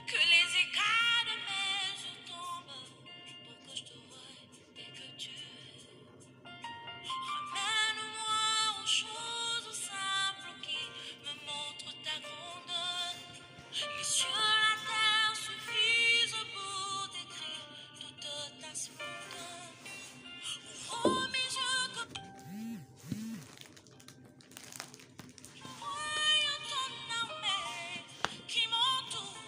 Que les éclats de mes yeux tombent pour que je te voie tel que tu es. Ramène-moi aux choses simples qui me montrent ta grandeur. Les cieux, la terre suffisent pour décrire toute ta splendeur. Ouvre mes yeux comme je voie ton armée qui m'entoure.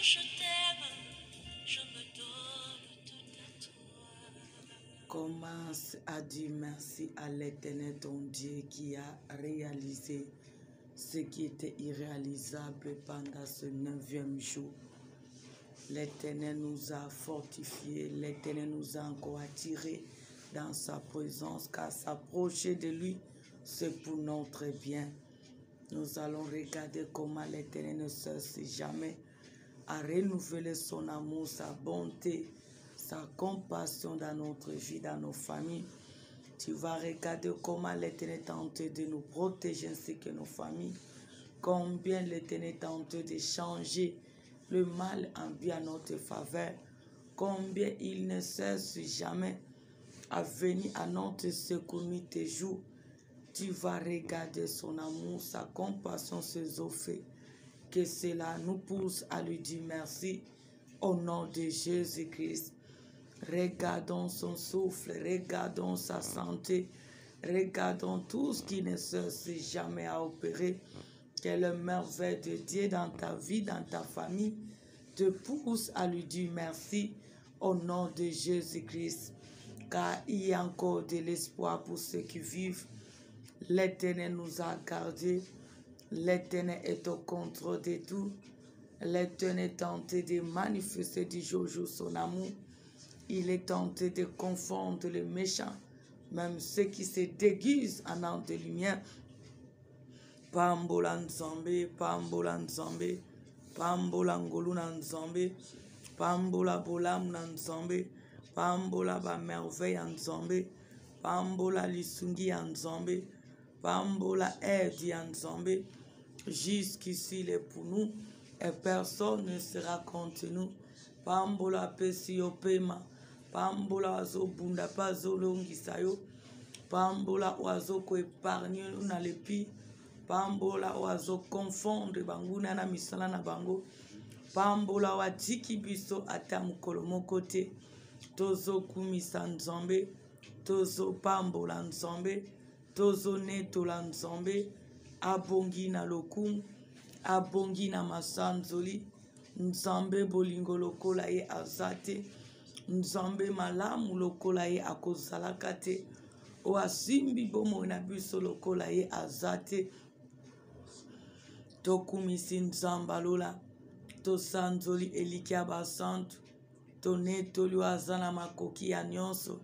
je t'aime, je me donne tout à toi. Commence à dire merci à l'Éternel, ton Dieu, qui a réalisé ce qui était irréalisable pendant ce 9e jour. L'Éternel nous a fortifiés, l'Éternel nous a encore attirés dans sa présence, car s'approcher de lui, c'est pour notre bien. Nous allons regarder comment l'Éternel ne cesse jamais à renouveler son amour, sa bonté, sa compassion dans notre vie, dans nos familles. Tu vas regarder comment l'Éternel tente de nous protéger ainsi que nos familles. Combien l'Éternel tente de changer le mal en bien à notre faveur. Combien il ne cesse jamais à venir à notre secours nuit et jour. Tu vas regarder son amour, sa compassion, ses offres. Que cela nous pousse à lui dire merci au nom de Jésus-Christ. Regardons son souffle, regardons sa santé, regardons tout ce qui ne cesse jamais à opérer. Quelle merveille de Dieu dans ta vie, dans ta famille, te pousse à lui dire merci au nom de Jésus-Christ. Car il y a encore de l'espoir pour ceux qui vivent. L'Éternel nous a gardés. L'Éternel est au contrôle de tout. L'Éternel est tenté de manifester du jour au jour son amour. Il est tenté de confondre les méchants, même ceux qui se déguisent en ange de lumière. Pambola nzambe, pambola nzambe, pambola ngolu na nzambe, pambola bolam na nzambe, pambola ba merveille en nzambe, pambola lisungi en nzambe, pambola aide en nzambe. Jusqu'ici il est pour nous et personne ne sera contre nous. Pambola pesi opema, pambola wazo bunda pazo longisa yo, pambola wazo ko épargne na lepi, pambola wazo confondre banguna na misala na bango, pambola watiki biso ata mokolo moko te. Tozo kumisa nzambe, tozo pambola nzambe, tozo netola nzambe, abongi na lokumu, abongi na masanzoli. Nzambe bolingo lokola ye azate, nzambe malamu lokola ye akozalaka te, o asimbi bomoi na biso lokola ye azate. Tokumisi nzamba lola, tosanzoli elikia basantu, tonetoli aza na makoki ya nyonso,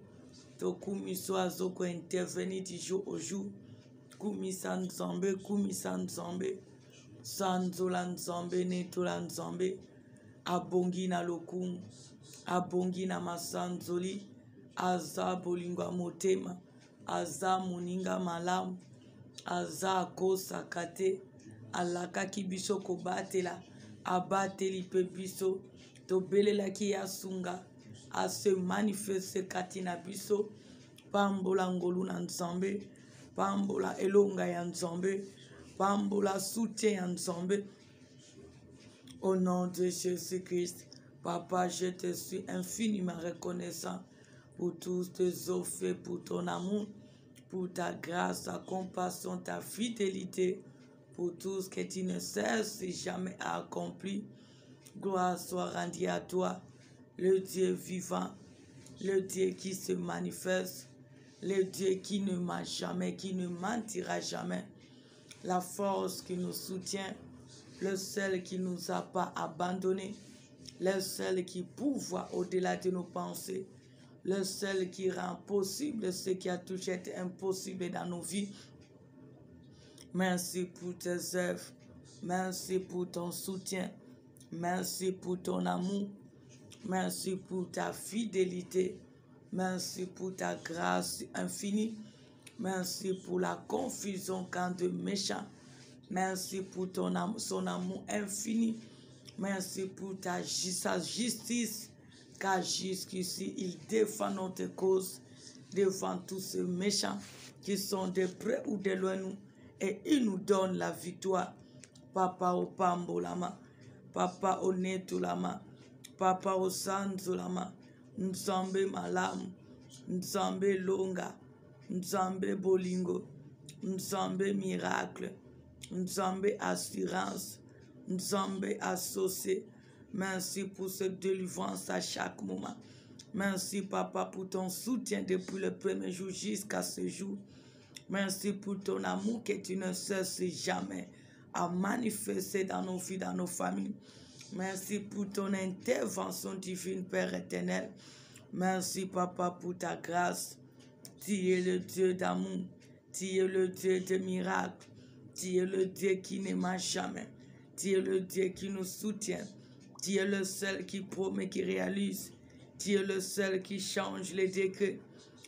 tokumiso azoko intervenir du jour au jour. Kumisa nzambe, kumisa nzambe, sanzola nzambe, netola nzambe, abongi na lokumu, abongi na masanzoli, aza bolingo ya motema, aza moninga malamu, aza akosaka te, alakaki biso kobatela, abateli mpe biso, tobelelaki ya sunga, ase manifeste kati na biso. Pambola ngolu na nzambe, pambola elonga ya nzambe, pambola soutien ya nzambe. Au nom de Jésus-Christ, Papa, je te suis infiniment reconnaissant pour tous tes offres, pour ton amour, pour ta grâce, ta compassion, ta fidélité, pour tout ce que tu ne cesses jamais à accomplir. Gloire soit rendue à toi, le Dieu vivant, le Dieu qui se manifeste, le Dieu qui ne ment jamais, qui ne mentira jamais, la force qui nous soutient, le seul qui ne nous a pas abandonnés, le seul qui pourvoit au-delà de nos pensées, le seul qui rend possible ce qui a toujours été impossible dans nos vies. Merci pour tes œuvres, merci pour ton soutien, merci pour ton amour, merci pour ta fidélité, merci pour ta grâce infinie, merci pour la confusion quand de méchants, merci pour son amour infini, merci pour sa justice, car jusqu'ici il défend notre cause devant tous ces méchants qui sont de près ou de loin nous, et il nous donne la victoire. Papa o pambolama, papa o netulama, papa o sanzulama, nzambe malamu, nzambe longa, nzambe bolingo, nzambe miracle, nzambe assurance, nzambe associé, Merci pour cette délivrance à chaque moment. Merci, Papa, pour ton soutien depuis le premier jour jusqu'à ce jour. Merci pour ton amour que tu ne cesses jamais à manifester dans nos vies, dans nos familles. Merci pour ton intervention divine, Père éternel. Merci, Papa, pour ta grâce. Tu es le Dieu d'amour. Tu es le Dieu de miracles. Tu es le Dieu qui ne marche jamais. Tu es le Dieu qui nous soutient. Tu es le seul qui promet, qui réalise. Tu es le seul qui change les décrets.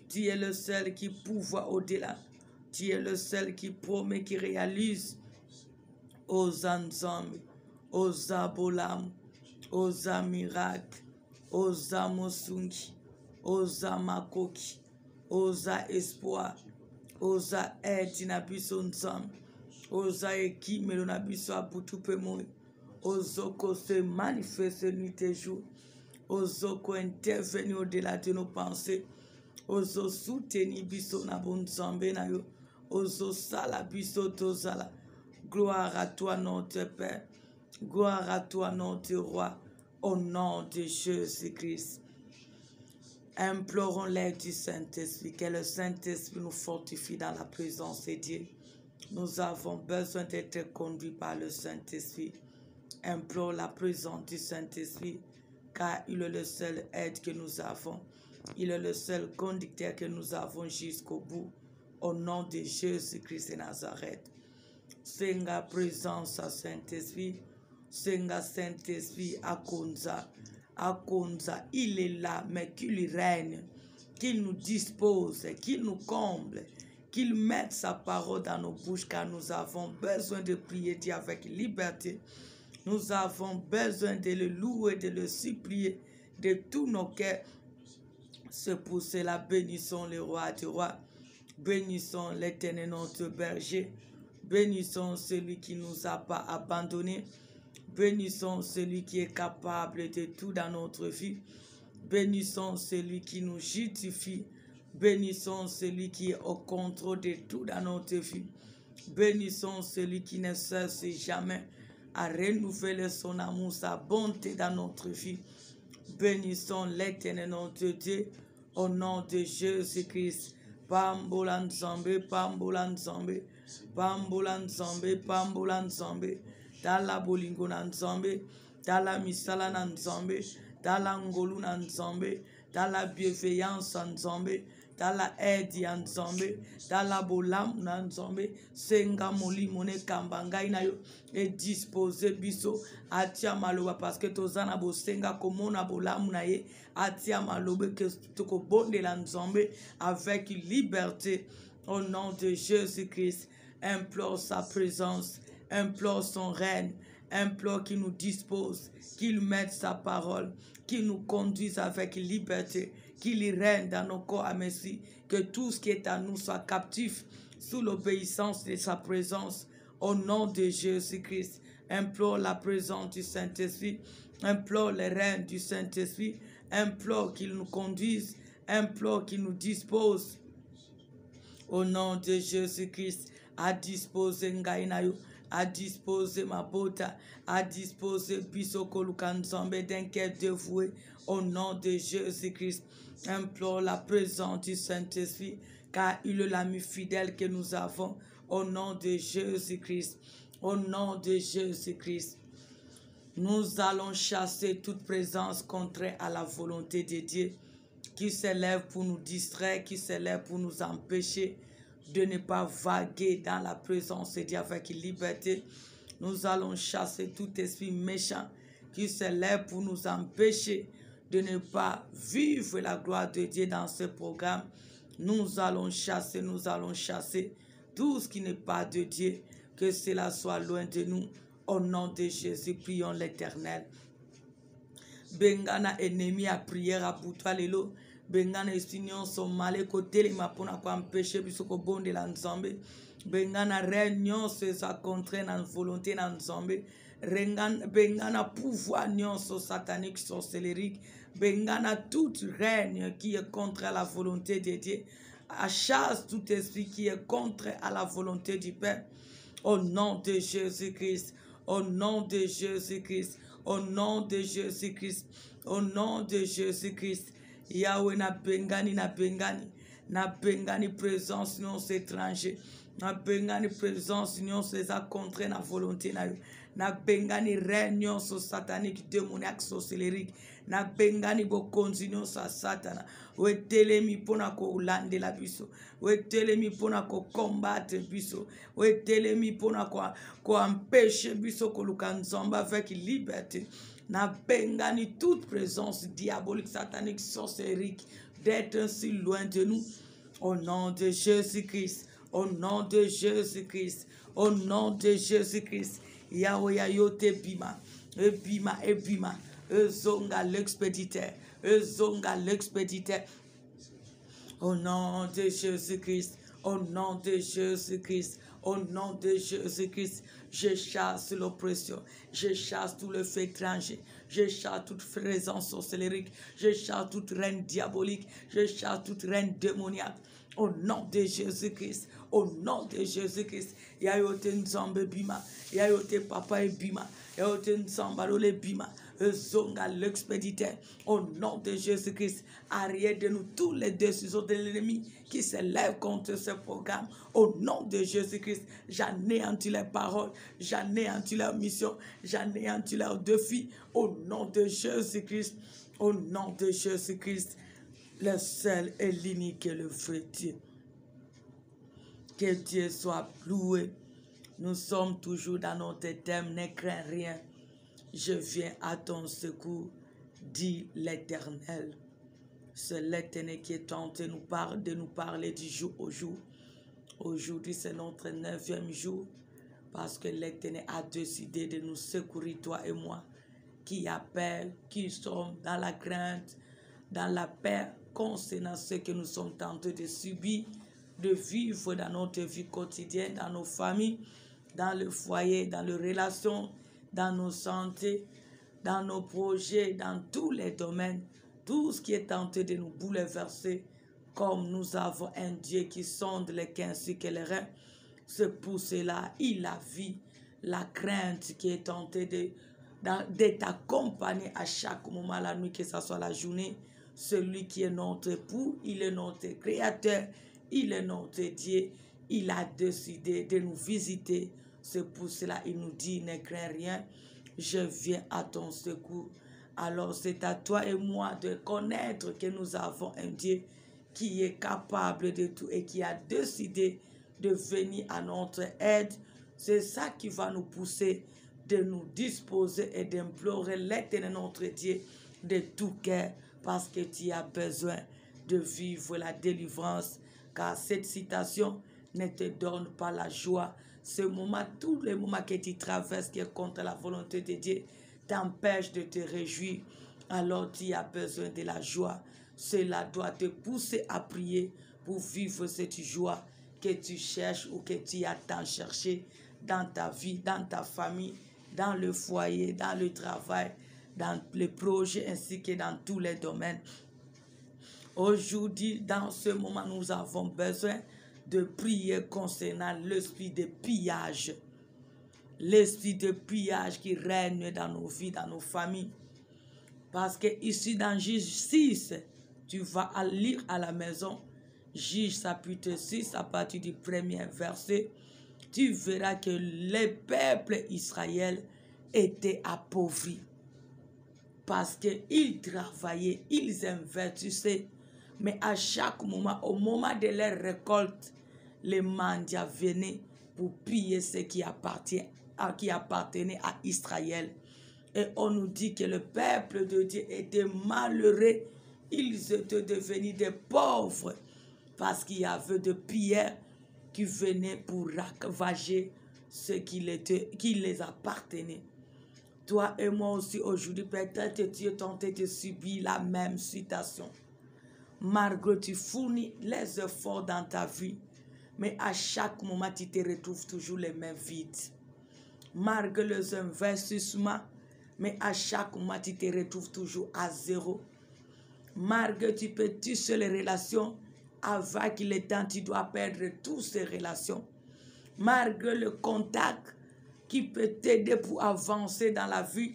Tu es le seul qui pourvoit au-delà. Tu es le seul qui promet, qui réalise. Osa Nzambe, osa Bolam, osa miracle, osa Mosungi, osa Makoki, osa espoir, osa aide na biso Nzambe, osa ekimelo na biso abutu pe moi, ozoko se manifeste nuit et jour, ozoko intervenir au-delà de nos pensées, ozo soutenir biso na bon Nzambe na yo, ozo sala biso tozala. Gloire à toi, notre Père. Gloire à toi, notre Roi. Au nom de Jésus-Christ. Implorons l'aide du Saint-Esprit. Que le Saint-Esprit nous fortifie dans la présence de Dieu. Nous avons besoin d'être conduits par le Saint-Esprit. Implore la présence du Saint-Esprit. Car il est le seul aide que nous avons. Il est le seul conducteur que nous avons jusqu'au bout. Au nom de Jésus-Christ de Nazareth. Senga présence à Saint-Esprit, Senga Saint-Esprit Akonza, il est là, mais qu'il règne, qu'il nous dispose, qu'il nous comble, qu'il mette sa parole dans nos bouches, car nous avons besoin de prier Dieu avec liberté. Nous avons besoin de le louer, de le supplier de tous nos cœurs. C'est pour cela, bénissons le roi des rois, bénissons l'Éternel notre berger. Bénissons celui qui ne nous a pas abandonnés. Bénissons celui qui est capable de tout dans notre vie. Bénissons celui qui nous justifie. Bénissons celui qui est au contrôle de tout dans notre vie. Bénissons celui qui ne cesse jamais à renouveler son amour, sa bonté dans notre vie. Bénissons l'Éternel notre Dieu au nom de Jésus-Christ. Pambola Nzambe, Pambola Nzambe. Pambola Nzambe, Pambola Nzambe, Tala bolingo na Nzambe, Tala misala na Nzambe, Tala ngolu na Nzambe, Tala bienveillance na Nzambe, Tala aide ya Nzambe, Tala bolam na Nzambe, Senga molimo ne kambangai na yo, et disposer biso, atia maloba, parce que tozana bo senga komona bolam na ye, atia malobe que toko bonde la Nzambe, avec liberté, au nom de Jésus-Christ. Implore sa présence, implore son règne, implore qu'il nous dispose, qu'il mette sa parole, qu'il nous conduise avec liberté, qu'il règne dans nos corps à merci, que tout ce qui est à nous soit captif sous l'obéissance de sa présence. Au nom de Jésus-Christ, implore la présence du Saint-Esprit, implore le règne du Saint-Esprit, implore qu'il nous conduise, implore qu'il nous dispose. Au nom de Jésus-Christ, à disposer Ngainayo, à disposer Mabota, à disposer Bisoko Lukanzambe d'un cœur dévoué. Au nom de Jésus-Christ, implore la présence du Saint-Esprit, car il est l'ami fidèle que nous avons. Au nom de Jésus-Christ, au nom de Jésus-Christ, nous allons chasser toute présence contraire à la volonté de Dieu, qui s'élève pour nous distraire, qui s'élève pour nous empêcher de ne pas vaguer dans la présence de Dieu avec liberté. Nous allons chasser tout esprit méchant qui s'élève pour nous empêcher de ne pas vivre la gloire de Dieu dans ce programme. Nous allons chasser tout ce qui n'est pas de Dieu, que cela soit loin de nous. Au nom de Jésus, prions l'Éternel. Bengana ennemi à prière à toi lelo. Bengana estinyon son malé côté les mapona kwa empêcher bisoko bonde la Nzambe. Bengana réunion se sa contraint en volonté na Nzambe. Bengana pouvoir nyonso satanique sorcellerique. Bengana toute règne qui est contre la volonté de Dieu. À chasse tout esprit qui est contre à la volonté du Père. Au nom de Jésus-Christ. Au nom de Jésus-Christ. Au nom de Jésus-Christ. Au nom de Jésus-Christ. Yahweh na bengani présence non étranger. Na bengani présence non c'est à contre na volonté na yo. Na bengani réunion so satanique démoniaque sorcellerie. Na bengani bo continuons sa satana. Wetelemi pona ko lande la biso. Wetelemi pona ko combattre biso. Wetelemi pona ko empêcher biso ko lukanzamba avec liberté. Na bengani toute présence diabolique, satanique, sorcérique d'être ainsi loin de nous. Au nom de Jésus-Christ. Au nom de Jésus-Christ. Au nom de Jésus-Christ. Yahweh Yayote Bima. Ebima, Ebima. Ezonga l'expéditeur. Ezonga l'expéditeur. Au nom de Jésus-Christ. Au nom de Jésus-Christ. Au nom de Jésus-Christ. Je chasse l'oppression. Je chasse tout le feu étranger. Je chasse toute présence sorcellerie. Je chasse toute reine diabolique. Je chasse toute reine démoniaque. Au nom de Jésus-Christ. Au nom de Jésus-Christ. Yayote Nzambe Bima. Yayote Papa et Bima. Yayote Nzambarole Bima. Zonga l'expéditeur. Au nom de Jésus-Christ. Arrière de nous toutes les décisions de l'ennemi qui se lèvent contre ce programme. Au nom de Jésus-Christ. J'anéantis les paroles. J'anéantis leur mission. J'anéantis leurs défis. Au nom de Jésus-Christ. Au nom de Jésus-Christ. Le seul et l'unique et le vrai Dieu. Que Dieu soit loué. Nous sommes toujours dans notre thème. Ne crains rien. Je viens à ton secours, dit l'Éternel. C'est l'Éternel qui est tenté de nous parler du jour au jour. Aujourd'hui, c'est notre 9e jour. Parce que l'Éternel a décidé de nous secourir, toi et moi, qui appellent, qui sommes dans la crainte, dans la paix, concernant ce que nous sommes tentés de subir, de vivre dans notre vie quotidienne, dans nos familles, dans le foyer, dans les relations, dans nos santé, dans nos projets, dans tous les domaines, tout ce qui est tenté de nous bouleverser, comme nous avons un Dieu qui sonde les cœurs ainsi que les reins. C'est pour cela, il a vu la crainte qui est tentée de t'accompagner à chaque moment, la nuit, que ce soit la journée. Celui qui est notre époux, il est notre créateur, il est notre Dieu. Il a décidé de nous visiter. C'est pour cela qu'il nous dit, ne crains rien, je viens à ton secours. Alors c'est à toi et moi de connaître que nous avons un Dieu qui est capable de tout et qui a décidé de venir à notre aide. C'est ça qui va nous pousser de nous disposer et d'implorer l'Éternel notre Dieu de tout cœur, parce que tu as besoin de vivre la délivrance, car cette citation ne te donne pas la joie. Ce moment, tous les moments que tu traverses qui est contre la volonté de Dieu, t'empêchent de te réjouir. Alors tu as besoin de la joie. Cela doit te pousser à prier pour vivre cette joie que tu cherches ou que tu as tant cherché dans ta vie, dans ta famille, dans le foyer, dans le travail, dans les projets ainsi que dans tous les domaines. Aujourd'hui, dans ce moment, nous avons besoin de prier concernant l'esprit de pillage. L'esprit de pillage qui règne dans nos vies, dans nos familles. Parce que ici dans Juge 6, tu vas lire à la maison, Juge chapitre 6, à partir du premier verset, tu verras que les peuples Israël étaient appauvris. Parce qu'ils travaillaient, ils investissaient, mais à chaque moment, au moment de leur récolte, les mendiants venaient pour piller ce qui appartenait à Israël. Et on nous dit que le peuple de Dieu était malheureux. Ils étaient devenus des pauvres parce qu'il y avait des pilleurs qui venaient pour ravager ce qui les appartenait. Toi et moi aussi aujourd'hui, peut-être que tu es tenté de subir la même situation. Malgré tu fournis les efforts dans ta vie, mais à chaque moment, tu te retrouves toujours les mains vides. Malgré les investissements, mais à chaque moment, tu te retrouves toujours à zéro. Malgré tu peux tisser les relations, avec le temps, tu dois perdre toutes ces relations. Malgré le contact qui peut t'aider pour avancer dans la vie,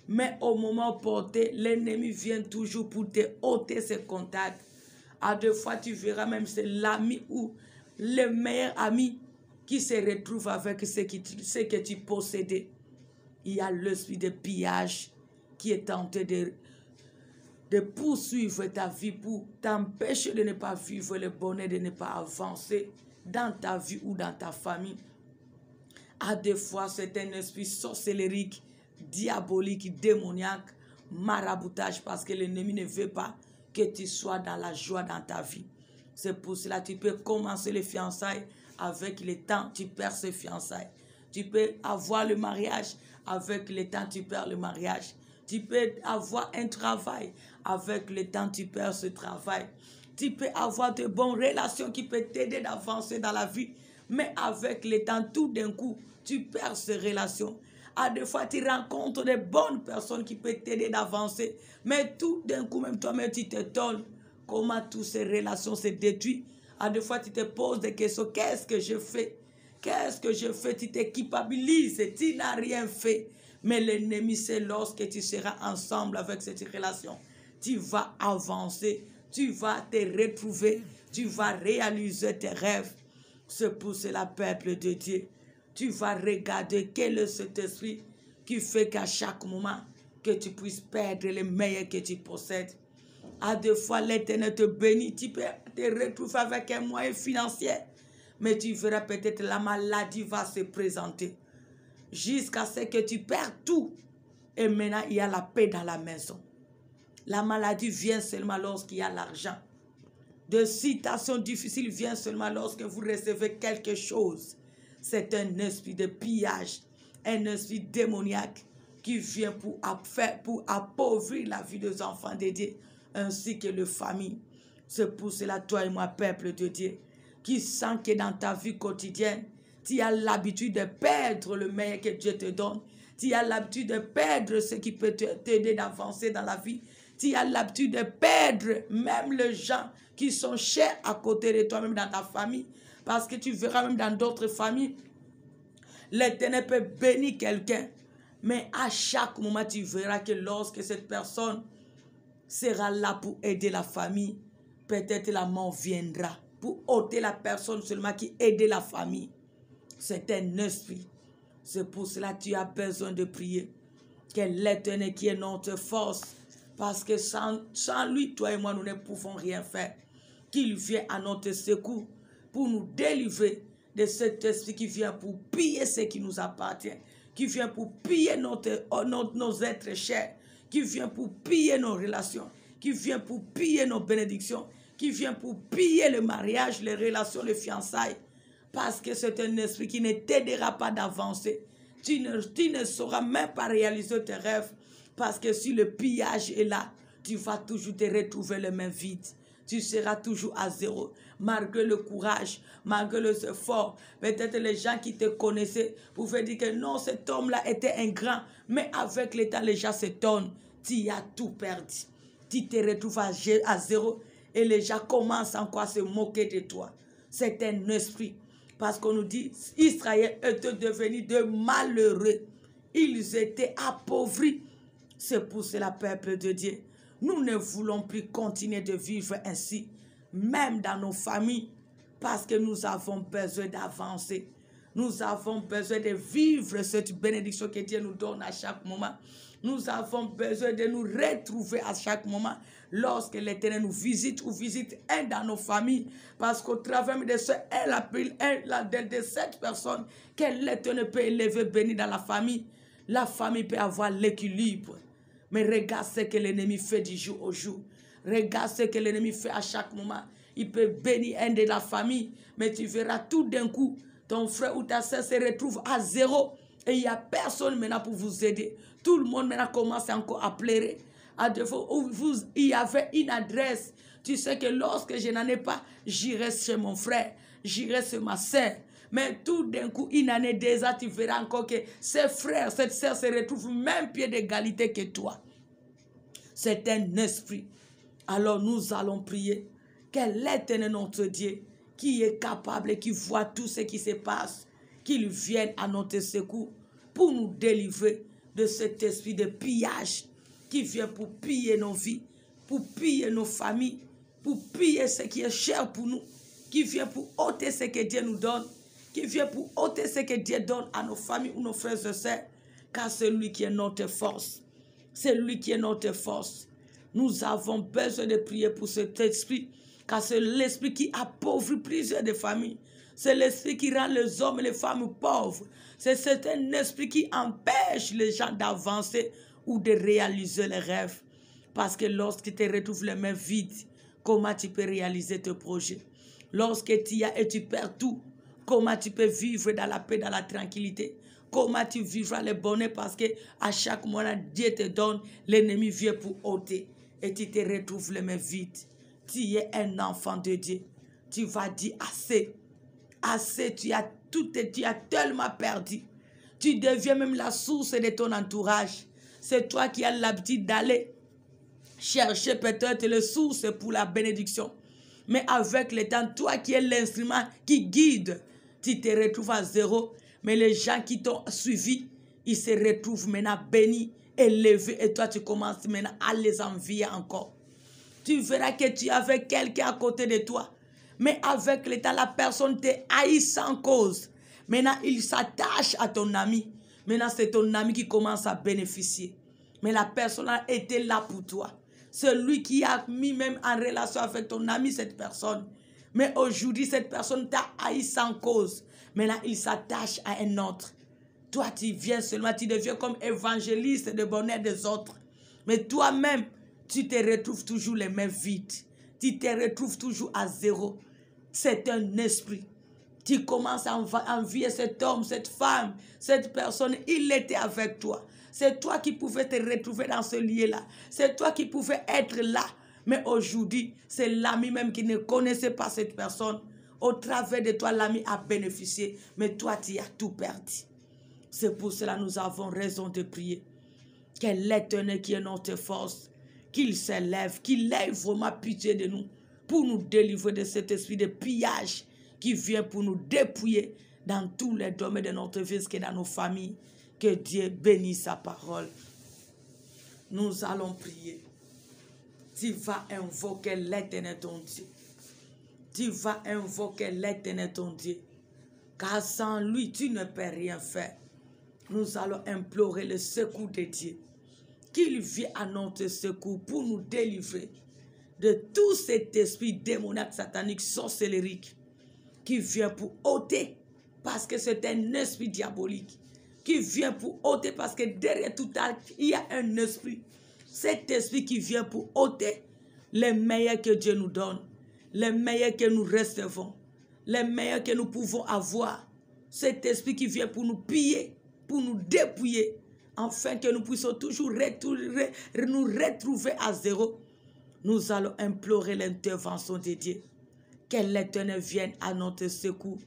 Mais au moment porté, l'ennemi vient toujours pour te ôter ses contacts. À deux fois, tu verras même c'est l'ami ou le meilleur ami qui se retrouve avec ce que tu possédais. Il y a l'esprit de pillage qui est tenté de poursuivre ta vie pour t'empêcher de ne pas vivre le bonheur, de ne pas avancer dans ta vie ou dans ta famille. À deux fois, c'est un esprit sorcellérique, diabolique, démoniaque, maraboutage, parce que l'ennemi ne veut pas que tu sois dans la joie dans ta vie. C'est pour cela que tu peux commencer les fiançailles avec le temps, tu perds ces fiançailles. Tu peux avoir le mariage, avec le temps, tu perds le mariage. Tu peux avoir un travail, avec le temps, tu perds ce travail. Tu peux avoir de bonnes relations qui peuvent t'aider d'avancer dans la vie. Mais avec le temps, tout d'un coup, tu perds ces relations. À deux fois, tu rencontres de bonnes personnes qui peuvent t'aider d'avancer. Mais tout d'un coup, même toi-même, tu t'étonnes comment toutes ces relations se détruisent. À deux fois, tu te poses des questions. Qu'est-ce que je fais? Qu'est-ce que je fais? Tu te culpabilises. Tu n'as rien fait. Mais l'ennemi, c'est lorsque tu seras ensemble avec cette relation. Tu vas avancer. Tu vas te retrouver. Tu vas réaliser tes rêves. C'est pour cela, peuple de Dieu. Tu vas regarder quel est cet esprit qui fait qu'à chaque moment, que tu puisses perdre les meilleurs que tu possèdes. À deux fois, l'Éternel te bénit. Tu peux te retrouver avec un moyen financier. Mais tu verras peut-être la maladie va se présenter. Jusqu'à ce que tu perds tout. Et maintenant, il y a la paix dans la maison. La maladie vient seulement lorsqu'il y a l'argent. De situations difficiles viennent seulement lorsque vous recevez quelque chose. C'est un esprit de pillage, un esprit démoniaque qui vient pour appauvrir la vie des enfants de Dieu, ainsi que les familles. C'est pour cela, toi et moi, peuple de Dieu, qui sent que dans ta vie quotidienne, tu as l'habitude de perdre le meilleur que Dieu te donne. Tu as l'habitude de perdre ce qui peut t'aider d'avancer dans la vie. Tu as l'habitude de perdre même les gens qui sont chers à côté de toi, même dans ta famille. Parce que tu verras même dans d'autres familles, l'Éternel peut bénir quelqu'un. Mais à chaque moment, tu verras que lorsque cette personne sera là pour aider la famille, peut-être la mort viendra pour ôter la personne seulement qui aide la famille. C'est un esprit. C'est pour cela que tu as besoin de prier. Que l'Éternel qui est notre force, parce que sans lui, toi et moi, nous ne pouvons rien faire. Qu'il vienne à notre secours pour nous délivrer de cet esprit qui vient pour piller ce qui nous appartient, qui vient pour piller nos êtres chers, qui vient pour piller nos relations, qui vient pour piller nos bénédictions, qui vient pour piller le mariage, les relations, les fiançailles. Parce que c'est un esprit qui ne t'aidera pas d'avancer. Tu ne sauras même pas réaliser tes rêves. Parce que si le pillage est là, tu vas toujours te retrouver les mains vides. Tu seras toujours à zéro. Malgré le courage, malgré les efforts. Peut-être les gens qui te connaissaient pouvaient dire que non, cet homme-là était un grand. Mais avec le temps, les gens s'étonnent. Tu as tout perdu. Tu te retrouves à zéro. Et les gens commencent encore à se moquer de toi. C'est un esprit. Parce qu'on nous dit, Israël était devenu de malheureux. Ils étaient appauvris. C'est pour cela, peuple de Dieu. Nous ne voulons plus continuer de vivre ainsi, même dans nos familles, parce que nous avons besoin d'avancer. Nous avons besoin de vivre cette bénédiction que Dieu nous donne à chaque moment. Nous avons besoin de nous retrouver à chaque moment lorsque l'Éternel nous visite ou visite un dans nos familles. Parce qu'au travers de cette personne que l'Éternel peut élever, bénir dans la famille peut avoir l'équilibre. Mais regarde ce que l'ennemi fait du jour au jour. Regarde ce que l'ennemi fait à chaque moment. Il peut bénir un de la famille, mais tu verras tout d'un coup, ton frère ou ta soeur se retrouve à zéro. Et il n'y a personne maintenant pour vous aider. Tout le monde maintenant commence encore à pleurer. À défaut, il y avait une adresse. Tu sais que lorsque je n'en ai pas, j'irai chez mon frère, j'irai chez ma soeur. Mais tout d'un coup, une année déjà, tu verras encore que ses frères, cette sœur se retrouvent même pied d'égalité que toi. C'est un esprit. Alors nous allons prier que l'Éternel notre Dieu, qui est capable et qui voit tout ce qui se passe, qu'il vienne à notre secours pour nous délivrer de cet esprit de pillage qui vient pour piller nos vies, pour piller nos familles, pour piller ce qui est cher pour nous, qui vient pour ôter ce que Dieu nous donne, qui vient pour ôter ce que Dieu donne à nos familles ou nos frères et sœurs, car c'est lui qui est notre force. C'est lui qui est notre force. Nous avons besoin de prier pour cet esprit, car c'est l'esprit qui appauvrit plusieurs des familles. C'est l'esprit qui rend les hommes et les femmes pauvres. C'est un esprit qui empêche les gens d'avancer ou de réaliser les rêves. Parce que lorsque tu te retrouves les mains vides, comment tu peux réaliser tes projets? Lorsque tu as et tu perds tout, comment tu peux vivre dans la paix, dans la tranquillité? Comment tu vivras le bonheur? Parce que à chaque moment, Dieu te donne, l'ennemi vient pour ôter. Et tu te retrouves les mains vides. Tu es un enfant de Dieu. Tu vas dire assez. Assez, tu as tellement perdu. Tu deviens même la source de ton entourage. C'est toi qui as l'habitude d'aller chercher peut-être les sources pour la bénédiction. Mais avec le temps, toi qui es l'instrument qui guide, tu te retrouves à zéro. Mais les gens qui t'ont suivi, ils se retrouvent maintenant bénis, élevés. Et toi, tu commences maintenant à les envier encore. Tu verras que tu avais quelqu'un à côté de toi. Mais avec le temps, la personne te haït sans cause. Maintenant, il s'attache à ton ami. Maintenant, c'est ton ami qui commence à bénéficier. Mais la personne a été là pour toi. C'est lui qui a mis même en relation avec ton ami cette personne. Mais aujourd'hui, cette personne t'a haï sans cause. Maintenant, il s'attache à un autre. Toi, tu viens seulement, tu deviens comme évangéliste de bonheur des autres. Mais toi-même, tu te retrouves toujours les mains vides. Tu te retrouves toujours à zéro. C'est un esprit. Tu commences à envier cet homme, cette femme, cette personne. Il était avec toi. C'est toi qui pouvais te retrouver dans ce lieu-là. C'est toi qui pouvais être là. Mais aujourd'hui, c'est l'ami même qui ne connaissait pas cette personne. Au travers de toi, l'ami a bénéficié. Mais toi, tu as tout perdu. C'est pour cela que nous avons raison de prier. Que l'Éternel qui est notre force, qu'il s'élève, qu'il ait vraiment pitié de nous pour nous délivrer de cet esprit de pillage qui vient pour nous dépouiller dans tous les domaines de notre vie, que dans nos familles. Que Dieu bénisse sa parole. Nous allons prier. Tu vas invoquer l'Éternel ton Dieu. Tu vas invoquer l'Éternel ton Dieu. Car sans lui, tu ne peux rien faire. Nous allons implorer le secours de Dieu. Qu'il vienne à notre secours pour nous délivrer de tout cet esprit démoniaque, satanique, sorcellerique qui vient pour ôter, parce que c'est un esprit diabolique qui vient pour ôter, parce que derrière tout acte, il y a un esprit. Cet esprit qui vient pour ôter les meilleurs que Dieu nous donne, les meilleurs que nous recevons, les meilleurs que nous pouvons avoir. Cet esprit qui vient pour nous piller, pour nous dépouiller, afin que nous puissions toujours nous retrouver à zéro. Nous allons implorer l'intervention de Dieu. Que l'Éternel vienne à notre secours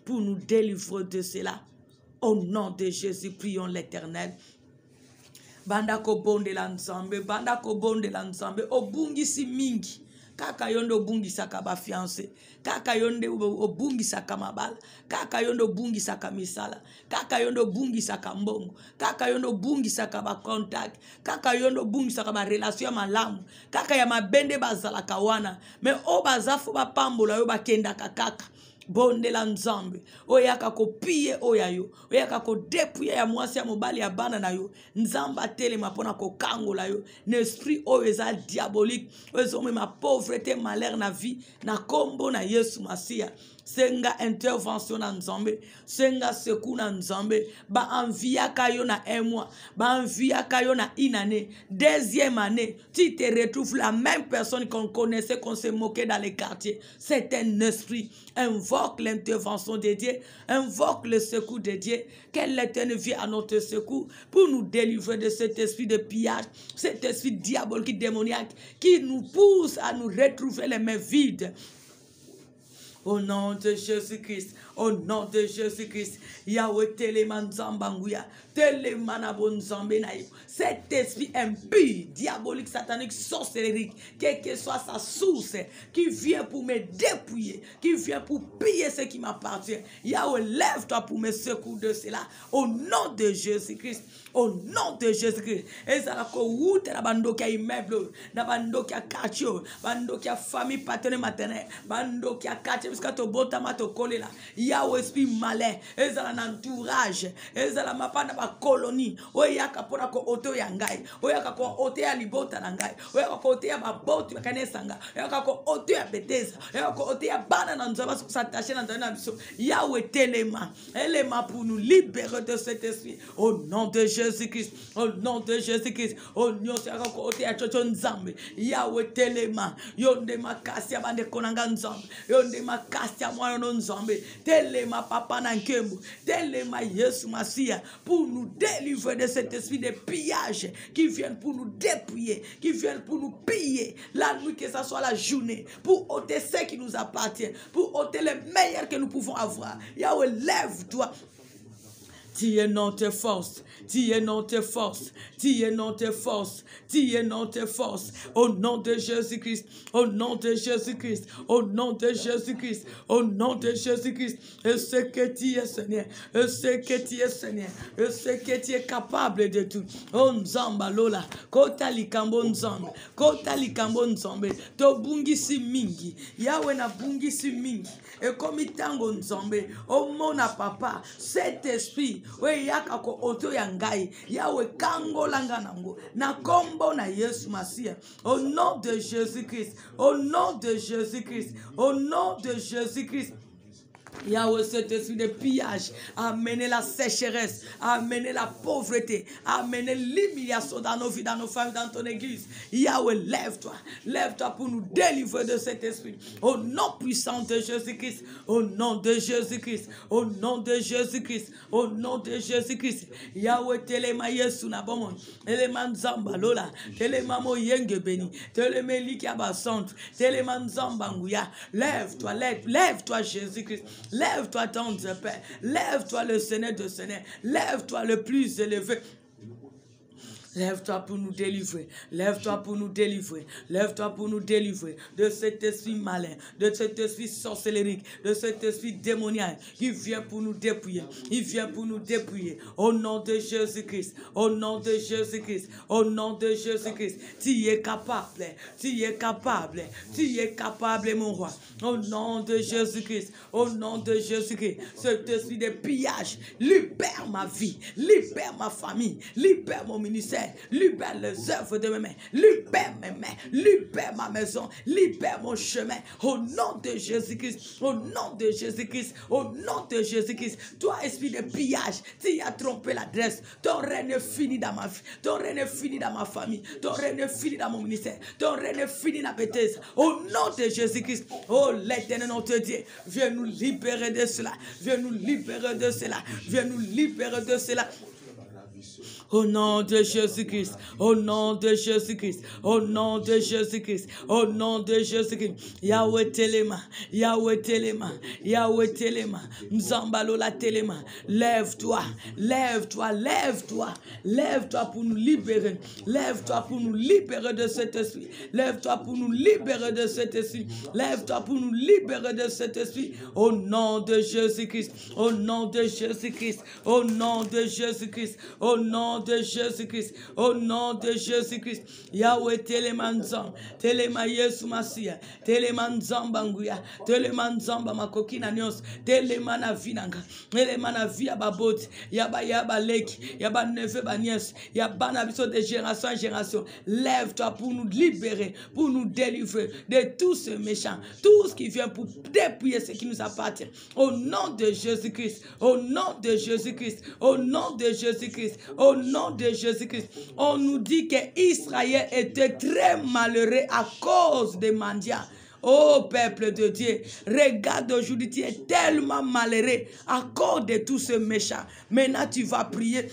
pour nous délivrer de cela. Au nom de Jésus, prions l'Éternel. Bandako bonde la nzambe, bandako bonde la nzambe, obungisi mingi. Kaka yonde obungisa ka ba fiancé, kaka yonde obungisa ka mabala, kaka yonde obungisa ka misala, kaka yonde obungisa ka mbongo, kaka yonde obungisa ka ba contact, kaka yonde obungisa ka ba relation malamu, kaka ya mabende bazala ka wana, me o bazafu ba pambola yo bakenda kaka. Bonde la nzambe oyaka kopie oyayo oyaka ko dépouiller ya mwasi ya mobali ya bana na yo nzamba telema pona ko kangola yo n'esprit oeza diabolique ozo ma pauvreté malheur na vie na kombo na Yesu Masia. Senga intervention na nzambe, senga secours na nzambe, ba envia kayo na un mois, ba envia kayo na une année, deuxième année, tu te retrouves la même personne qu'on connaissait, qu'on se moquait dans les quartiers. C'est un esprit. Invoque l'intervention de Dieu, invoque le secours de Dieu, que l'Éternel vienne à notre secours pour nous délivrer de cet esprit de pillage, cet esprit diabolique, démoniaque, qui nous pousse à nous retrouver les mains vides. Au nom de Jésus-Christ, au nom de Jésus-Christ, Yahweh Telemanzambanguya, Telemanabonzambenaï, cet esprit impur, diabolique, satanique, sorcellerie, quelle que soit sa source, qui vient pour me dépouiller, qui vient pour piller ce qui m'appartient, Yahweh, lève-toi pour me secourir de cela, au nom de Jésus-Christ. Au nom de Jésus-Christ. Et ça la route la bando qui a immeuble, la bando qui a quartier, bando qui a famille paternelle maternelle, bando qui a quartier parce que to bota ma to coller là. Yahweh esprit malin, et ça l'entourage, et ça la mapa na ba colonie. Oya kapona ko oto ya ngai, oya ko oto ya libota na ngai, oya ko oto ya ba botu ya kanesanga, oya ko oto ya beteza, oya ko oto ya bana na nzaba s'attacher dans un abso. Yahweh telema, elema pour nous libérer de cet esprit. Au nom de Jésus-Christ, au nom de Jésus-Christ, au nom de Jésus-Christ, Yahweh telema, yonde makasia bande konanga nzambe, yonde makasia mwana nzambe, telema papa na nkembo, telema Yesu Masia, pour nous délivrer de cet esprit de pillage qui vient pour nous dépouiller, qui vient pour nous piller, la nuit que ça soit la journée, pour ôter ce qui nous appartient, pour ôter les meilleurs que nous pouvons avoir. Yahweh, lève-toi. Tu es notre force, tu es notre force, tu es notre force, tu es notre force. Au nom de Jésus-Christ, au nom de Jésus-Christ, au nom de Jésus-Christ, au nom de Jésus-Christ. Je sais que tu es Seigneur, je sais que tu es Seigneur, je sais que tu es capable de tout. Oh Nzamba Lola, kota likambo Nzamba, kota likambo Nzamba, to bungisi mingi, Yahweh na bungisi mingi. Et comme itango Nzamba, oh mon papa, cet esprit. We yaka ko oto ya ngai Yahweh kango langa nango na kombo na Yesu Masia. Au nom de Jésus-Christ, au nom de Jésus-Christ, au nom de Jésus-Christ. Yahweh, cet esprit de pillage a amené la sécheresse, a amené la pauvreté, a amené l'humiliation dans nos vies, dans nos familles, dans ton église. Yahweh, lève-toi, lève-toi pour nous délivrer de cet esprit. Au nom puissant de Jésus-Christ, au nom de Jésus-Christ, au nom de Jésus-Christ, au nom de Jésus-Christ. Yahweh, telema Yesu na bomon, telema nzamba lola, telema mo yenge beni, telema liki abasante, telema nzamba nguya. Lève-toi, lève-toi Jésus-Christ. Lève-toi, tendre Père. Lève-toi, le Seigneur de Seigneur. Lève-toi, le plus élevé. Lève-toi pour nous délivrer. Lève-toi pour nous délivrer. Lève-toi pour nous délivrer de cet esprit malin, de cet esprit sorcellérique, de cet esprit démoniaque qui vient pour nous dépouiller. Il vient pour nous dépouiller. Au nom de Jésus-Christ. Au nom de Jésus-Christ. Au nom de Jésus-Christ. Tu es capable. Tu es capable. Tu es capable, mon roi. Au nom de Jésus-Christ. Au nom de Jésus-Christ. Cet esprit de pillage libère ma vie. Libère ma famille. Libère mon ministère. Libère les œuvres de mes mains, libère mes mains, libère ma maison, libère mon chemin. Au nom de Jésus-Christ, au nom de Jésus-Christ, au nom de Jésus-Christ. Toi, esprit de pillage, tu as trompé l'adresse. Ton règne est fini dans ma vie, ton règne est fini dans ma famille, ton règne est fini dans mon ministère, ton règne est fini dans Bethesda. Au nom de Jésus-Christ, oh l'Éternel notre Dieu, viens nous libérer de cela, viens nous libérer de cela, viens nous libérer de cela. Au nom de Jésus-Christ, au nom de Jésus-Christ, au nom de Jésus-Christ, au nom de Jésus-Christ. Yahweh Telema, Yahweh Telema, Yahweh Telema, Mzambalo la Telema. Lève-toi, lève-toi, lève-toi, lève-toi pour nous libérer. Lève-toi pour nous libérer de cet esprit. Lève-toi pour nous libérer de cet esprit. Lève-toi pour nous libérer de cet esprit. Au nom de Jésus-Christ, au nom de Jésus-Christ, au nom de Jésus-Christ, au nom de Jésus-Christ, au nom de Jésus-Christ. Yahweh telemanzam, telema Yesu Masia, telemanzamba nguya, telemanzamba makokina nyos, telemana vinanga, telemana via babot, yaba leki, yaba neve banies, yaba nabiso de génération en génération. Lève-toi pour nous libérer, pour nous délivrer de tout ce méchant, tout ce qui vient pour dépouiller ce qui nous appartient. Au nom de Jésus-Christ, au nom de Jésus-Christ, au nom de Jésus-Christ, au nom de Jésus-Christ. On nous dit que Israël était très malheureux à cause des mendiants. Oh peuple de Dieu, regarde aujourd'hui, tu es tellement malheureux à cause de tous ces méchants. Maintenant tu vas prier.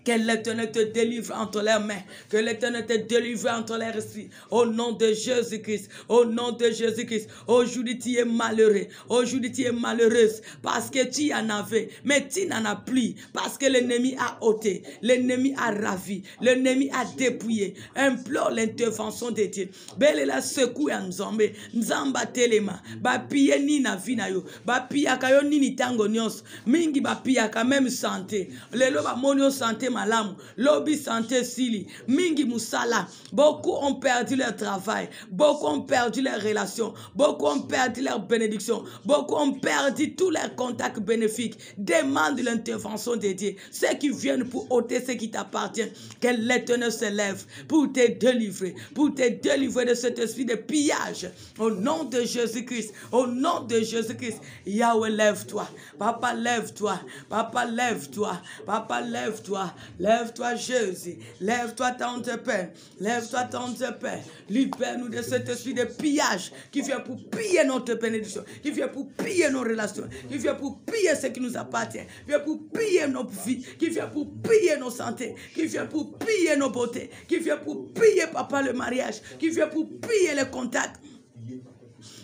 Que l'Éternel te délivre entre leurs mains. Que l'Éternel te délivre entre leurs esprits. Au nom de Jésus-Christ. Au nom de Jésus-Christ. Aujourd'hui, tu es malheureux. Aujourd'hui, tu es malheureuse. Parce que tu en avais. Mais tu n'en as plus. Parce que l'ennemi a ôté. L'ennemi a ravi. L'ennemi a dépouillé. Implore l'intervention de Dieu. Belle la secoue en Nzambe. Nzamba telema. Ba piye ni na vina yo. Ba piya kayo ni ni tango nyos. Mingi ba piya ka même santé. Lelo ba monio santé malamu. Lobby santé sili. Mingi musala. Beaucoup ont perdu leur travail. Beaucoup ont perdu leurs relations. Beaucoup ont perdu leur bénédiction. Beaucoup ont perdu tous leurs contacts bénéfiques. Demande l'intervention de Dieu. Ceux qui viennent pour ôter ce qui t'appartient. Que l'Éternel se lève pour te délivrer. Pour te délivrer de cet esprit de pillage. Au nom de Jésus-Christ. Au nom de Jésus-Christ. Yahweh, lève-toi. Papa, lève-toi. Papa, lève-toi. Papa, lève-toi. Lève-toi, Jésus. Lève-toi, tante Père. Lève-toi, tante Père. Libère-nous de cet esprit de pillage qui vient pour piller notre bénédiction, qui vient pour piller nos relations, qui vient pour piller ce qui nous appartient, qui vient pour piller nos vies, qui vient pour piller nos santé, qui vient pour piller nos beautés, qui vient pour piller, papa, le mariage, qui vient pour piller les contacts.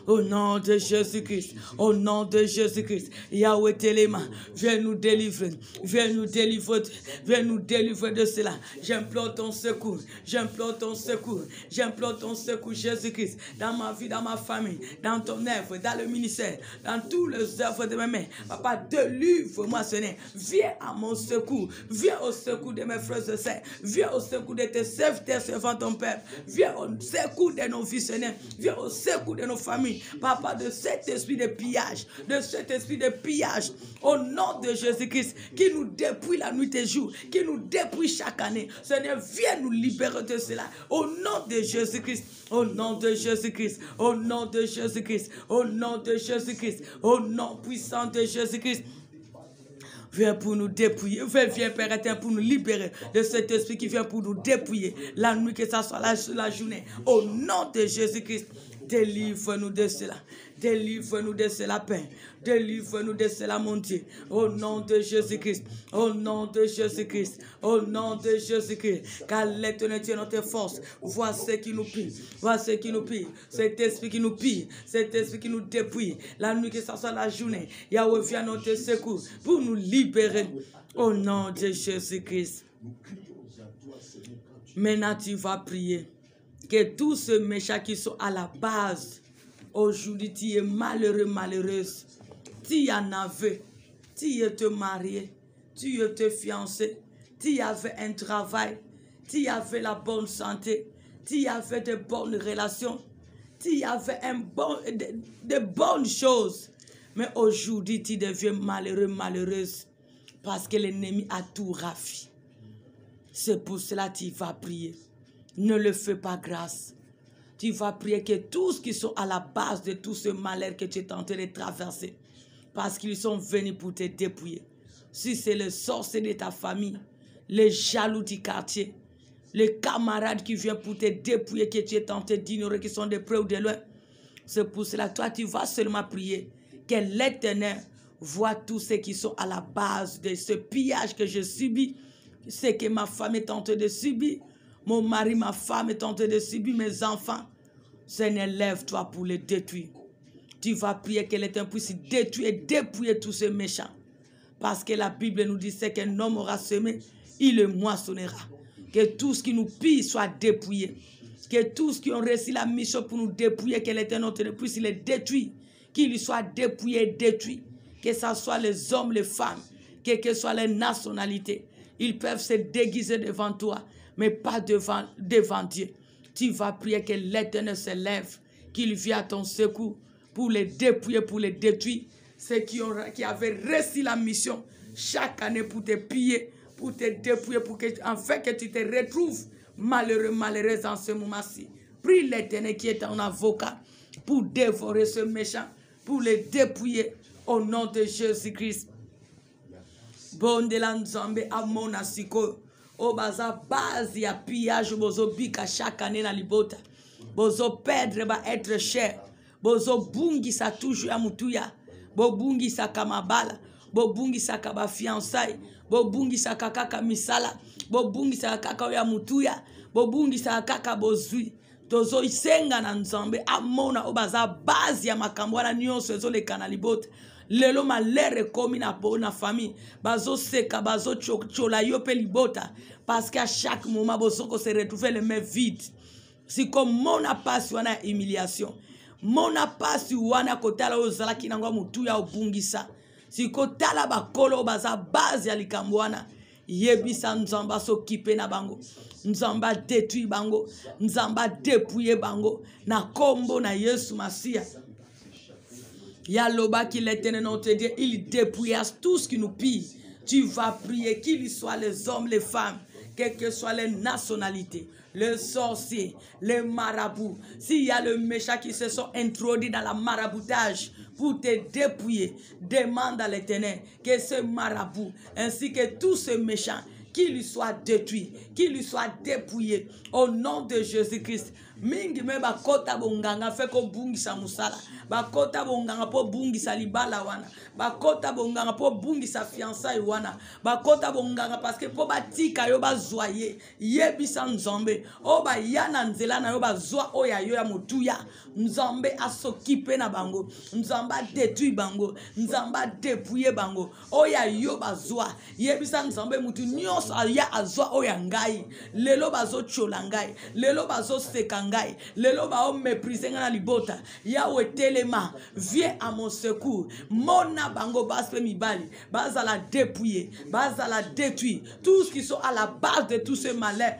Au nom de Jésus-Christ, au nom de Jésus-Christ, Yahweh Téléma, viens nous délivrer, viens nous délivrer de cela. J'implore ton secours, j'implore ton secours, j'implore ton secours, Jésus-Christ, dans ma vie, dans ma famille, dans ton œuvre, dans le ministère, dans toutes les œuvres de mes mains. Papa, délivre-moi, Seigneur. Viens à mon secours, viens au secours de mes frères et sœurs, viens au secours de tes serviteurs servant ton peuple, viens au secours de nos vies, Seigneur, viens au secours de nos familles. Papa, de cet esprit de pillage, au nom de Jésus-Christ, qui nous dépouille la nuit et jour, qui nous dépouille chaque année. Seigneur, viens nous libérer de cela. Au nom de Jésus-Christ, au nom de Jésus-Christ, au nom de Jésus-Christ, au nom de Jésus-Christ, au nom puissant de Jésus-Christ. Viens pour nous dépouiller. Viens, Père éternel, pour nous libérer de cet esprit qui vient pour nous dépouiller. La nuit, que ça soit la journée. Au nom de Jésus-Christ, délivre-nous de cela. Délivre-nous de cela, Père. Délivre-nous de cela, mon Dieu. Au nom de Jésus-Christ. Au nom de Jésus-Christ. Au nom de Jésus-Christ. Car l'Éternel est notre force. Vois ce qui nous pille. Vois ce qui nous pille. Cet esprit qui nous pille. Cet esprit qui nous dépouille. La nuit, que ça soit la journée. Yahweh vient à notre secours pour nous libérer. Au nom de Jésus-Christ. Maintenant, tu vas prier. Que tous ceux méchants qui sont à la base, aujourd'hui, tu es malheureux, malheureuse. Tu en avais, tu étais marié, tu étais fiancé, tu avais un travail, tu avais la bonne santé, tu avais de bonnes relations, tu avais de bonnes choses. Mais aujourd'hui, tu deviens malheureux, malheureuse, parce que l'ennemi a tout ravi. C'est pour cela que tu vas prier. Ne le fais pas grâce. Tu vas prier que tous qui sont à la base de tout ce malheur que tu es en train de traverser, parce qu'ils sont venus pour te dépouiller. Si c'est le sorcier de ta famille, les jaloux du quartier, les camarades qui viennent pour te dépouiller, que tu es tenté d'ignorer, qui sont de près ou de loin, c'est pour cela que toi, tu vas seulement prier que l'Éternel voit tous ceux qui sont à la base de ce pillage que je subis, ce que ma femme est tentée de subir, mon mari, ma femme est tentée de subir, mes enfants. Seigneur, lève-toi pour les détruire. Tu vas prier que l'Éternel puisse détruire et dépouiller tous ces méchants. Parce que la Bible nous dit c'est qu'un homme aura semé, il le moissonnera. Que tout ce qui nous pille soit dépouillé. Que tous qui ont réussi la mission pour nous dépouiller, que l'Éternel puisse les détruire. Qu'il soit dépouillé et détruit. Que ce soit les hommes, les femmes, quelles que soient les nationalités. Ils peuvent se déguiser devant toi, mais pas devant Dieu. Tu vas prier que l'Éternel se lève, qu'il vienne à ton secours pour les dépouiller, pour les détruire. Ceux qui avaient réussi la mission chaque année pour te piller, pour te dépouiller, pour que, afin que tu te retrouves malheureux, malheureuse en ce moment-ci. Prie l'Éternel qui est ton avocat pour dévorer ce méchant, pour les dépouiller au nom de Jésus-Christ. Bon de la Nzambe à mon asiko. O baza base ya pillage bozo bika chaque année na libota. Bozo perdre ba être cher. Bozo bungi sa toujours ya mutuya. Bo bungi sa kamabala. Bo bungi sa kaba fiançailles. bobungisa kaka misala, bobungisa kaka ya mutuya, bobungisa kaka bozui. Tozo isenga na nzambe amona obaza base ya makambo wana nyonso ezoleka na libota. Lelo malere komi na famille bazo seka bazo chola yo pe libota parce qu'à chaque moment bozoko se retrouver les mains vides. Si comme mona passe wana humiliation, mona passe wana kotala ozala kinangwa mutu ya obungisa. Si kotala bakolo baza base ya likambo wana yebisa nzamba so kipe na bango. Nzamba détruit bango, nzamba dépouiller bango na kombo na Yesu Masia. Yaloba qui l'Éternel notre Dieu, il dépouillasse tout ce qui nous pille. Tu vas prier, qu'ils soient les hommes, les femmes, quelles que soient les nationalités, les sorciers, les marabouts. S'il y a le méchant qui se sont introduits dans la maraboutage pour te dépouiller, demande à l'Éternel que ce marabout ainsi que tous ces méchants qu'il lui soit détruit, qu'il lui soit dépouillé au nom de Jésus-Christ. Mingi me bakota bonganga fe ko bungisa musala, bakota bonganga po bungisa libala wana, bakota bonganga po bungisa fiançailles wana, bakota bonganga parce que po batika yo bazoye yebisa nzambe o ba yana nzela na yo bazwa oya yo ya mutuya. Nzambe asokipe na bango, nzamba détruit bango, nzamba dépouiller bango oya yo bazwa yebisa nzambe mutu nyonso ya azwa oya ngai lelo bazo chola ngai, lelo bazo seka ngai, lelo bao mépriser na libota. Yahweh telema, viens à mon secours. Mona bango baspe mibali, bazala dépouiller, bazala détruire tous qui sont à la base de tout ce malheur.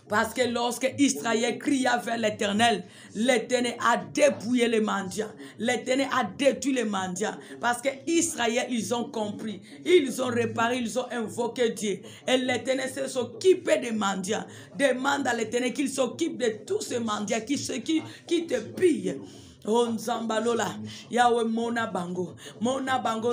Parce que lorsque Israël cria vers l'Éternel, l'Éternel a dépouillé les mendiants. L'Éternel a détruit les mendiants. Parce que Israël, ils ont compris. Ils ont réparé, ils ont invoqué Dieu. Et l'Éternel s'occupe des mendiants. Demande à l'Éternel qu'il s'occupe de tous ces mendiants qui te pillent. Oh nzamba lola, Yahweh mona bango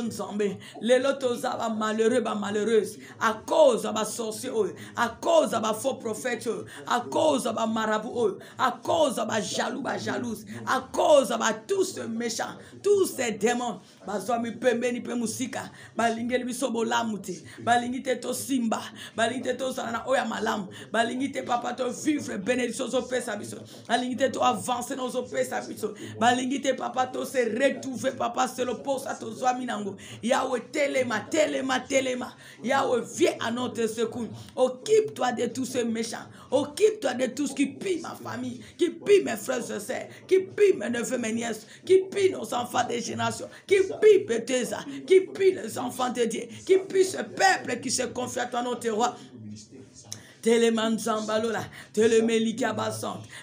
nzambe, lelo tozaba malheureux ba malheureuse, à cause ba sorcier, à cause ba faux prophète, à cause ba marabout, à cause ba jaloux ba jalouse, à cause ba tous ces méchants, tous ces démons, bazwa mi pembe ni pe musika, balingeli biso bolamute, balingite to simba, balingite to zana oya malam, balingite papa to vivre bénédiction zo pesa biso, balingite to avancer no zo pesa biso. Balingite papa to se retrouver papa se le pose à to minango. Yahweh telema. Yahweh viens à notre secours. Occupe-toi de tous ces méchants. Occupe-toi de tout ce qui pille ma famille, qui pille mes frères et sœurs, qui pille mes neveux, mes nièces, qui pille nos enfants des générations, qui pille Bethesda, qui pille les enfants de Dieu, qui pille ce peuple qui se confie à toi notre roi.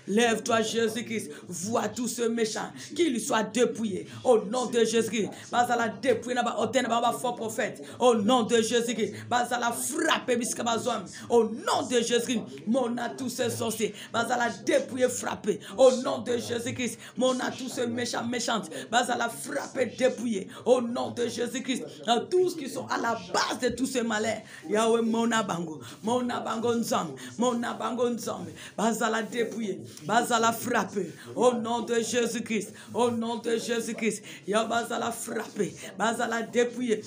Lève-toi Jésus-Christ, vois tous ces méchants, qu'ils soient dépouillés au nom de Jésus-Christ. Bazala dépouiller na faux prophète au nom de Jésus-Christ. Bazala frapper biskabazom au nom de Jésus-Christ. Mona tous ces sorciers, bazala dépouiller frapper au nom de Jésus-Christ. Mona tous ces méchants méchantes, bazala frapper dépouiller au nom de Jésus-Christ. Tous qui sont à la base de tous ces malheurs. Yahweh mona bango nzambe, bazala dépouiller, bazala frapper au nom de Jésus-Christ, au nom de Jésus-Christ. Ya bazala frapper, bazala dépouiller.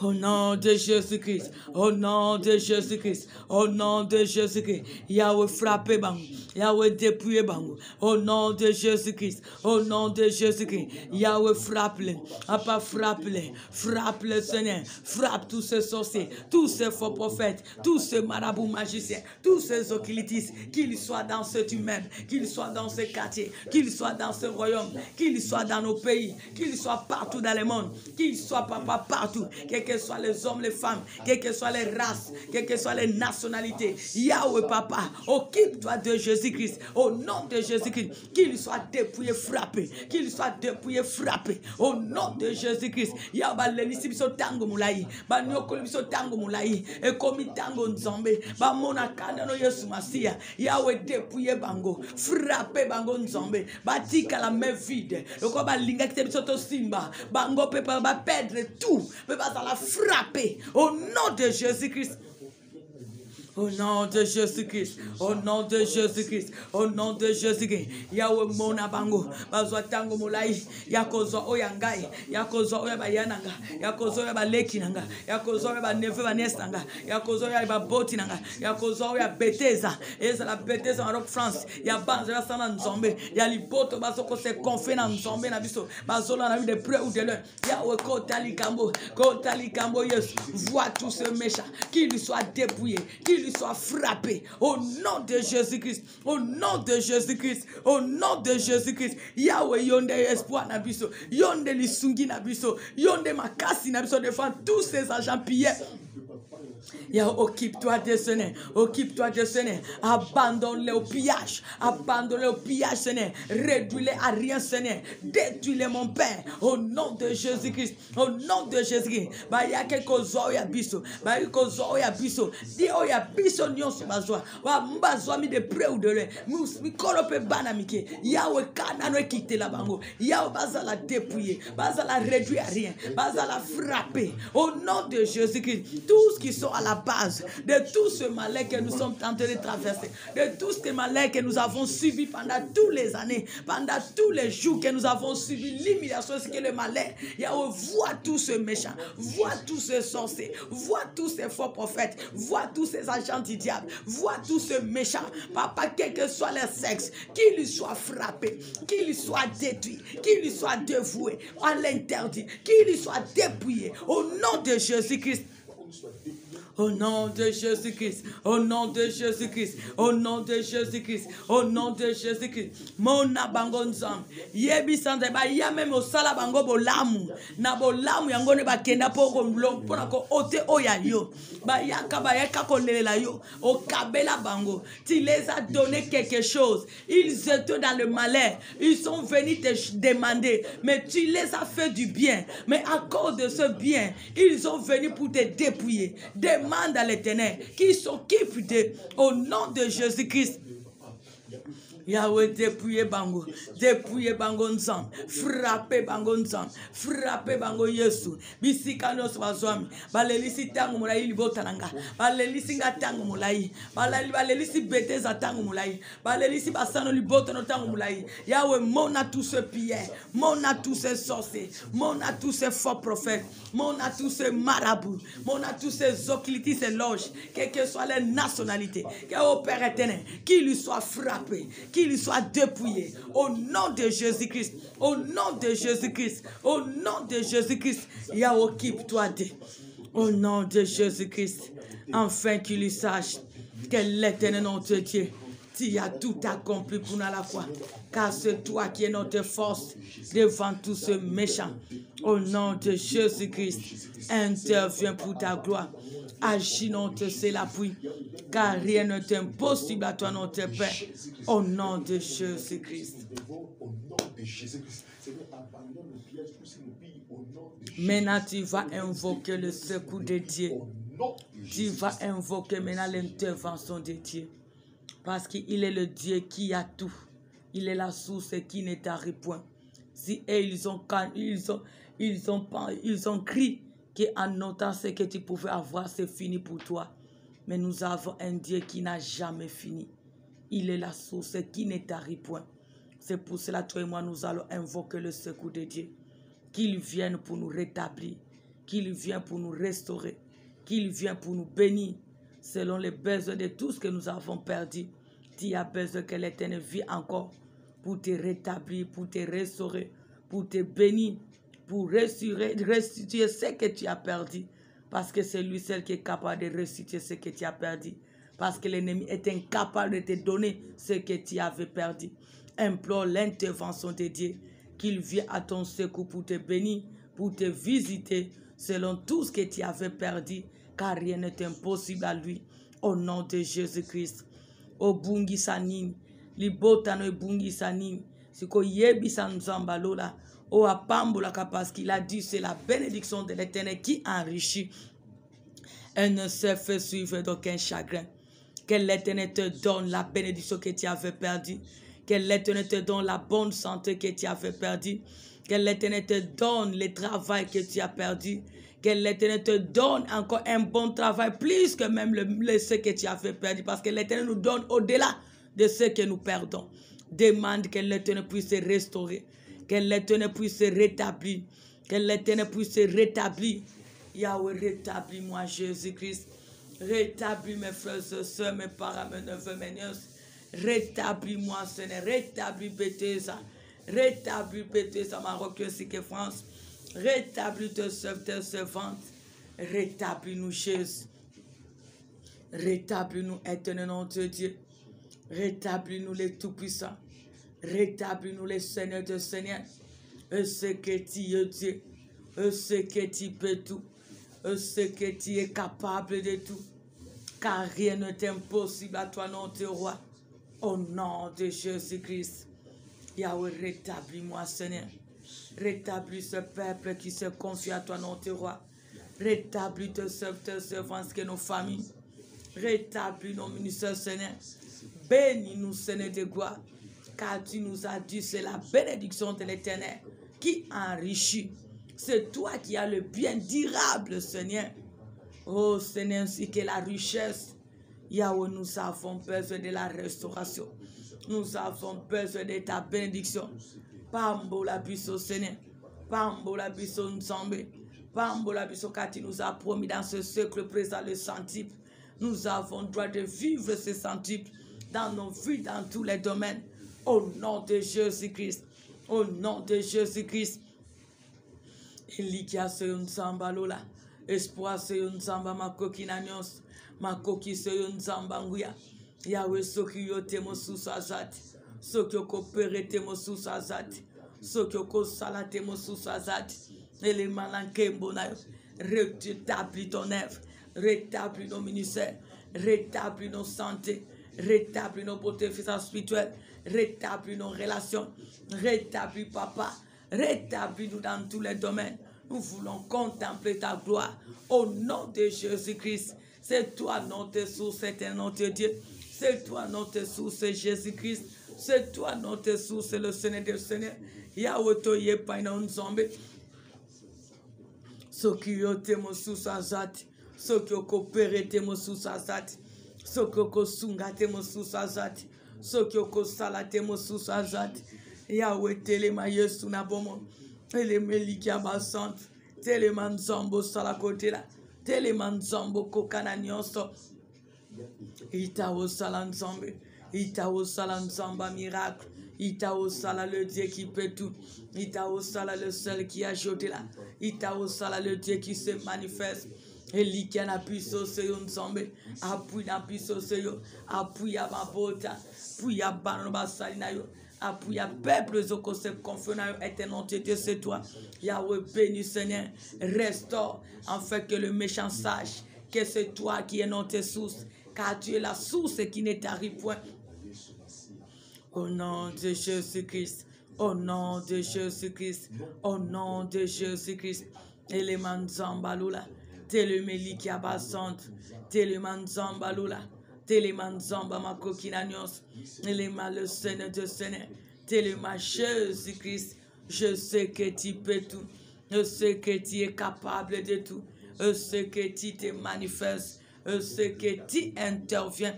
Au nom de Jésus-Christ, au nom de Jésus-Christ, au nom de Jésus-Christ, Yahweh frappe bango, Yahweh dépouille bango, au nom de Jésus-Christ, au nom de Jésus-Christ, Yahweh frappe-les, Papa frappe-les, frappe-les Seigneur, frappe tous ces sorciers, tous ces faux prophètes, tous ces marabouts magiciens, tous ces occultistes, qu'ils soient dans cet immeuble, qu'ils soient dans ce quartier, qu'ils soient dans ce royaume, qu'ils soient dans nos pays, qu'ils soient partout dans le monde, qu'ils soient papa partout, quels que soient les hommes, les femmes, quelles que soient les races, quelles que soient les nationalités. Yahweh papa, occupe-toi de Jésus-Christ, au nom de Jésus-Christ, qu'il soit dépouillé, frappé, qu'il soit dépouillé, frappé, au nom de Jésus-Christ. Yahweh l'elisi biso tango mulai, ba nyokoli biso tango mulai, et comme tango nzambe, ba mona kana no Yesu Masia. Yahweh dépouillé bango, frappé bango nzambe, ba tika la main vide, et quoi ba linga kite biso to simba, bango pepa ba perdre tout, pepa la frapper au nom de Jésus-Christ. Au nom de Jésus-Christ, au nom de Jésus-Christ, au nom de Jésus-Christ. Yahweh mona bango, bazwa tango mulai, yakozo oyangai, yakozo oya bayananga, yakozo oya baleki nanga, yakozo oya baneve banestanga, yakozo oya baboti nanga, yakozo oya beteza, eza la beteza en Rock France, ya banza ya sana nzombe, ya liboto bazoko se confie na nzombe na biso, bazola na de près ou de loin. Yahweh kotali kambo, yes, vois tout ce méchant, qu'il lui soit dépouillé, qu'il lui soit frappé, au nom de Jésus-Christ, au nom de Jésus-Christ, au nom de Jésus-Christ. Yahweh yonde espoir na biso, yonde lisungi na biso, yonde makasi na biso, défend tous ces agents pillés. Yahweh, occupe-toi de Seigneur, abandonne-les au pillage, Seigneur, réduis-les à rien, Seigneur, détruis-les, mon Père, au nom de Jésus-Christ, au nom de Jésus-Christ. Bayake kozo ya biso, bayake kozo ya biso, di o ya biso nyonso bazwa, wa mbazwa mi de près ou de loin, mikolope banamike, Yahweh kanano quitter la bango, Yahweh baza la dépouiller, baza la réduire à rien, baza la frapper, au nom de Jésus-Christ. Tous qui sont à la base de tout ce malheur que nous sommes en train de traverser, de tout ce malheur que nous avons subi pendant toutes les années, pendant tous les jours que nous avons subi l'humiliation, ce que le malheur. Yahweh, vois tous ces méchants, vois tous ces sorciers, vois tous ces faux prophètes, vois tous ces agents du diable, vois tous ces méchants. Papa, quel que soit leur sexe, qu'il lui soit frappé, qu'il lui soit détruit, qu'il lui soit dévoué à l'interdit, qu'il lui soit dépouillé au nom de Jésus-Christ. Au nom de Jésus-Christ, au nom de Jésus-Christ, au nom de Jésus-Christ, au nom de Jésus-Christ. Mona bango nzam. Yebi sande ba ya même au sala bango bolamu. Na bolamu yango ne ba kenda poko mlom pona ko ote oya yo. Ba ya ko lela yo. O kabela bango. Tu les as donné quelque chose. Ils étaient dans le malheur. Ils sont venus te demander. Mais tu les as fait du bien. Mais à cause de ce bien, ils sont venus pour te dépouiller. Demande à l'Éternel qui s'occupe de, au nom de Jésus-Christ. Yahweh, dépouillez bango nzam, frappez bango nzam, frappez bango Yesu. Bisika nos bazwami, balelisi tangu mulai libotananga, balelisi ngatangu mulai, balelisi beteza tangu mulai, balelisi basano libotano tangu mulai. Yahweh, mona tous ces pierres, mona tous ces sorciers, mona tous ces faux prophètes, mona tous ces marabouts, mona tous ces occultistes et loges, quelle que soit leur nationalité, qu'au Père éternel, qu'il lui soit frappé, qu'il lui soit dépouillé, au nom de Jésus-Christ, au nom de Jésus-Christ, au nom de Jésus-Christ. Yahweh, occupe-toi de, au nom de Jésus-Christ, afin qu'il lui sache que l'Éternel notre Dieu, tu as tout accompli pour nous à la fois, car c'est toi qui es notre force devant tous ceux méchants. Au nom de Jésus-Christ, interviens pour ta gloire. Agis, notre c'est l'appui, car rien n'est impossible à toi, notre Père. Au nom de Jésus-Christ. Maintenant, tu vas invoquer le secours de Dieu. Tu vas invoquer maintenant l'intervention de Dieu. Parce qu'il est le Dieu qui a tout. Il est la source qui ne tarit point. Si ils ont crié qu'en notant ce que tu pouvais avoir, c'est fini pour toi. Mais nous avons un Dieu qui n'a jamais fini. Il est la source qui ne tarit point. C'est pour cela, toi et moi, nous allons invoquer le secours de Dieu. Qu'il vienne pour nous rétablir. Qu'il vienne pour nous restaurer. Qu'il vienne pour nous bénir. Selon les besoins de tout ce que nous avons perdu. Tu as besoin que l'Éternel vienne encore pour te rétablir, pour te restaurer, pour te bénir, pour restituer ce que tu as perdu. Parce que c'est lui seul qui est capable de restituer ce que tu as perdu. Parce que l'ennemi est incapable de te donner ce que tu avais perdu. Implore l'intervention de Dieu, qu'il vienne à ton secours pour te bénir, pour te visiter selon tout ce que tu avais perdu, car rien n'est impossible à lui. Au nom de Jésus-Christ. O bungi sanin, libotano e bungi sanin, siko yebi sanzambalola, o apambola parce qu'il a dit c'est la bénédiction de l'Éternel qui enrichit. Elle ne se fait suivre d'aucun chagrin. Que l'Éternel te donne la bénédiction que tu avais perdue. Que l'Éternel te donne la bonne santé que tu avais perdue. Que l'Éternel te donne le travail que tu as perdu. Que Que l'Éternel te donne encore un bon travail, plus que même ce que tu as fait perdre. Parce que l'Éternel nous donne au-delà de ce que nous perdons. Demande que l'Éternel puisse se restaurer. Que l'Éternel puisse se rétablir. Que l'Éternel puisse se rétablir. Yahweh, rétablis-moi, Jésus-Christ. Rétablis mes frères et sœurs, mes parents, mes neveux, mes nièces. Rétablis-moi, Seigneur. Rétablis Bethesda. Rétablis Bethesda, Maroc ainsi que France. Rétablis tes servantes. Rétablis-nous, Jésus. Rétablis-nous, éternel notre Dieu. Rétablis-nous les tout-puissants. Rétablis-nous les seigneurs de seigneurs. Ce que tu es Dieu. Ce que tu peux tout. Ce que tu es capable de tout. Car rien n'est impossible à toi, notre roi. Au nom de Jésus-Christ. Yahweh, rétablis-moi, Seigneur. Rétablis ce peuple qui se confie à toi, notre roi. Rétablis tes servants que nos familles. Rétablis nos ministères, Seigneur. Bénis-nous, Seigneur de gloire. Car tu nous as dit, c'est la bénédiction de l'Éternel qui enrichit. C'est toi qui as le bien durable, Seigneur. Oh, Seigneur, ainsi que la richesse. Yahweh, nous avons besoin de la restauration. Nous avons besoin de ta bénédiction. Pambo la biso, Seigneur. Pambo la biso, Nzambe. Pambo la biso, car tu nous as promis dans ce siècle présent le centuple. Nous avons le droit de vivre ce centuple dans nos vies, dans tous les domaines. Au nom de Jésus-Christ. Au nom de Jésus-Christ. Elikia se Nzamba lola. Espoir se Nzamba makoki nanyos. Makoki se Nzamba nguya. Yahweh soki yote mosusu azati. Soki okopere te mosusu azati. Soki okosala te mosusu azati. Ele malankembo na yo. Rétablis ton œuvre. Rétablis nos ministères. Rétablis nos santé. Rétablis nos beautés spirituelles. Rétablis nos relations. Rétablis papa. Rétablis-nous dans tous les domaines. Nous voulons contempler ta gloire. Au nom de Jésus-Christ. C'est toi notre source, c'est notre Dieu. C'est toi notre source, Jésus-Christ. C'est toi notre source, le Seigneur des Seigneurs. Yahweh toye paina nzombe. Soki yote mosusu azati. Soki okopere te mosusu azati. Soki okosunga te mosusu azati. Soki okosala te mosusu azati. Yahweh telema Yesu na bomo. Telemeliki abasante. Telema nzombo sala kote la. Telema nzombo kokana nyonso. Itao sala nzombe. Itao sala nzamba miracle. Itao sala le Dieu qui peut tout. Itao sala le seul qui a jeté là. Itao sala le Dieu qui se manifeste. Eliki na piso seyo nzombe. Apui na piso seyo. Apui ya mabota. Apui ya bano basali na yo. Apui ya peuple zoko se confie na yo. Éternel Dieu, c'est toi. Yahweh béni Seigneur. Restaure. Afin que le méchant sache que c'est toi qui es notre source. Car tu es la source qui ne t'arrive point. Au nom de Jésus-Christ. Au nom de Jésus-Christ. Au nom de Jésus-Christ. Eleman Zambalula. Telemeli qui abasante. Teleman Zambalula. Teleman Zamba makokinanios. Elema le Seigneur de Seigneur. Telema Jésus-Christ. Je sais que tu peux tout. Je sais que tu es capable de tout. Je sais que tu te manifestes. Je sais que tu interviens.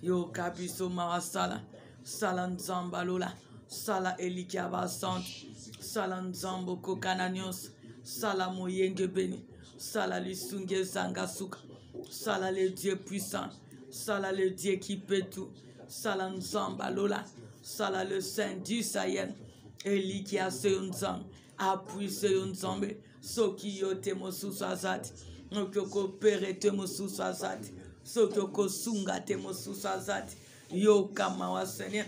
Yo kabiso mawasala. Salan zambalola. Sala elikiabasant. Salan zambo kokananios. Sala moyenge beni. Sala lisunge zangasuka. Sala le Dieu puissant. Sala le Dieu qui peut tout. Salan zambalola. Sala le Saint du Sahel. Elikia seunzam. Appuie seunzambe. Soki yote mosusu azati. Okoko pere te mosusu azati. Soki sunga te mosusu azati. Yo kama wa Seigneur.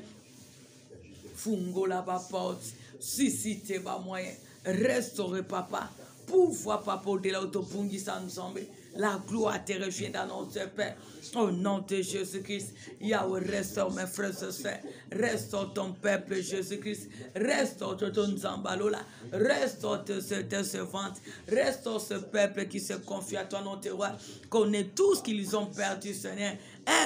Fungo la ba porte. Si te ba moyen. Restaure papa. Pouvoir papa de la autopungi sans nzambe. La gloire te revient dans notre Père. Au nom de Jésus-Christ, Yahweh, restaure mes frères et sœurs. Restaure ton peuple, Jésus-Christ. Restaure ton Zambalola. Restaure tes servantes. Restaure ce peuple qui se confie à toi, notre roi. Connais tout ce qu'ils ont perdu, Seigneur.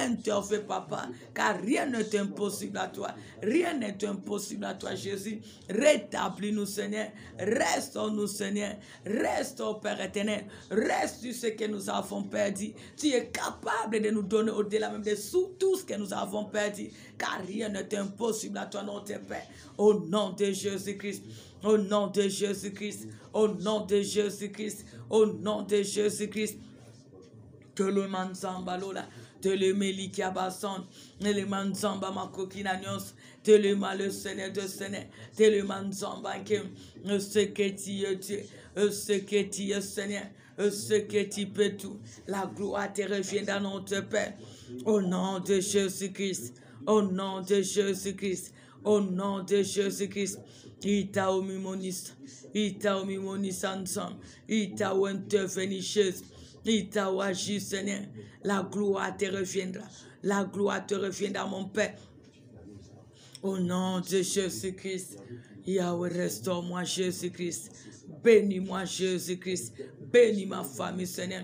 Interfais, Papa, car rien n'est impossible à toi. Rien n'est impossible à toi, Jésus. Rétablis-nous, Seigneur. Restaure-nous, Seigneur. Restaure, Père éternel. Reste ce que nous avons perdu. Tu es capable de nous donner au-delà même de tout ce que nous avons perdu, car rien n'est impossible à toi, notre Père. Au nom de Jésus-Christ. Au nom de Jésus-Christ. Au nom de Jésus-Christ. Au nom de Jésus-Christ. Que le manzamba lola. Te le melikia bason, le manzamba makokina nyos, te le mal Seigneur de Seigneur, te le manzamba que ce que tu es Dieu, ce que tu es Seigneur, ce que tu peux tout. La gloire te revient dans notre Père. Au nom de Jésus-Christ, au nom de Jésus-Christ, au nom de Jésus-Christ. Ita omimonis ensemble, ita ou intervenir Jésus. Il t'a agi, Seigneur. La gloire te reviendra. La gloire te reviendra, mon Père. Au nom de Jésus-Christ. Yahweh, restaure-moi, Jésus-Christ. Bénis-moi, Jésus-Christ. Bénis ma famille, Seigneur.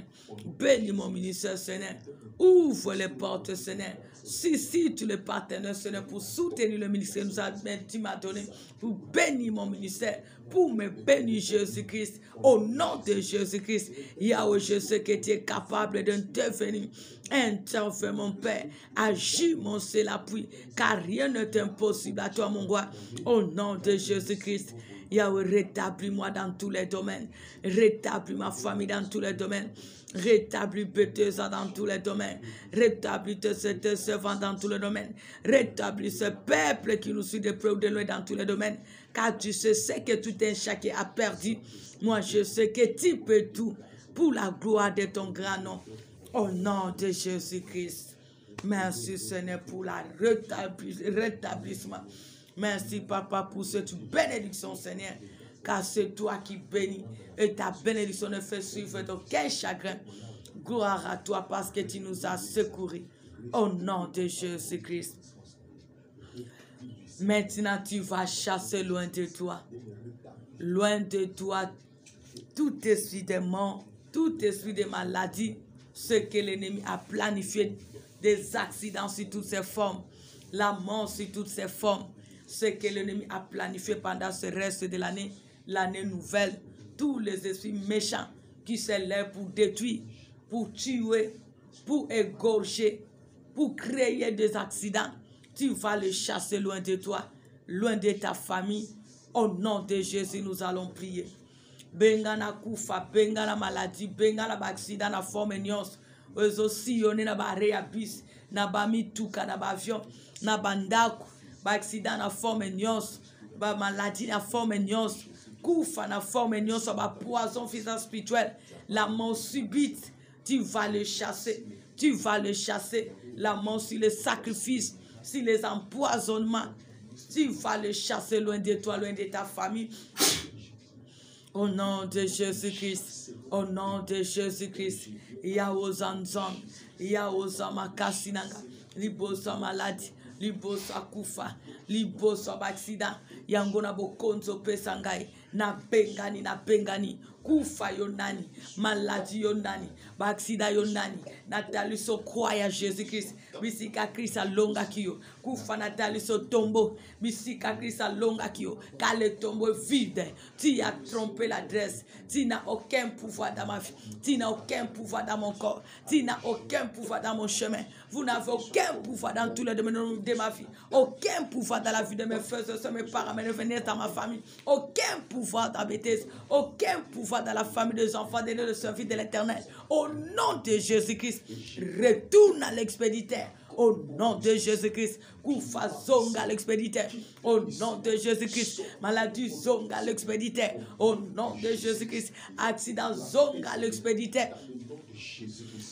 Bénis mon ministère, Seigneur. Ouvre les portes, Seigneur. Si tous les partenaires, Seigneur, pour soutenir le ministère que tu m'as donné, pour bénir mon ministère, pour me bénir Jésus-Christ, au nom de Jésus-Christ. Yahweh, je sais que tu es capable d'intervenir. Interviens, mon Père. Agis, mon seul appui, car rien n'est impossible à toi, mon roi. Au nom de Jésus-Christ. Yahweh, rétablis-moi dans tous les domaines. Rétablis ma famille dans tous les domaines. Rétablis Bethesda dans tous les domaines. Rétablis tes servants dans tous les domaines. Rétablis ce peuple qui nous suit de près ou de loin dans tous les domaines. Car tu sais que tout un chacun a perdu. Moi, je sais que tu peux tout pour la gloire de ton grand nom. Au nom de Jésus-Christ. Merci, Seigneur, pour le rétablissement. Merci, Papa, pour cette bénédiction, Seigneur. Car c'est toi qui bénis. Et ta bénédiction ne fait suivre aucun chagrin. Gloire à toi parce que tu nous as secourus. Au nom de Jésus-Christ. Maintenant, tu vas chasser loin de toi. Loin de toi, tout esprit de mort, tout esprit de maladie, ce que l'ennemi a planifié, des accidents sous toutes ses formes, la mort sous toutes ses formes, ce que l'ennemi a planifié pendant ce reste de l'année, l'année nouvelle, tous les esprits méchants qui s'élèvent pour détruire, pour tuer, pour égorger, pour créer des accidents, tu vas les chasser loin de toi, loin de ta famille. Au nom de Jésus, nous allons prier. Benga na kufa, benga na maladie, benga na accident na forme nyos, ozo siyone na ba reabis, na ba mituka na ba avion, na bandaku, ba accident na forme nyos, ba maladie na forme nyos, kufa na forme nyos, ba poison physique spirituel, la mort subite, tu vas le chasser, tu vas le chasser, la mort sur le sacrifice, sur les empoisonnements, tu vas le chasser loin de toi, loin de ta famille. Au nom de Jésus-Christ, au nom de Jésus-Christ, Yahozanzon, Yahozamakasinanga, Libosa maladie, Libosa kufa, Libosa accident, Yangona bokonzo pesangai, na pengani, kufa yonani, maladie yonani, accident yonani, Nathalie so croya Jésus-Christ, bisika Christ longa kio, kufa Nathalie so tombeau, bisika Christ longa kio, car le tombeau est vide, tu as trompé l'adresse, tu n'as aucun pouvoir dans ma vie, tu n'as aucun pouvoir dans mon corps, tu n'as aucun pouvoir dans mon chemin, vous n'avez aucun pouvoir dans tous les domaines de ma vie, aucun pouvoir dans la vie de mes frères et sœurs, mes parents, mes neveux, dans ma famille, aucun pouvoir dans Bethesda, aucun pouvoir dans la famille des enfants de le servir de l'Éternel. Au nom de Jésus-Christ, retourne à l'expéditeur. Au nom de Jésus-Christ, Koufa zonga l'expéditeur. Au nom de Jésus-Christ, maladie zonga l'expéditeur. Au nom de Jésus-Christ, accident zonga l'expéditeur.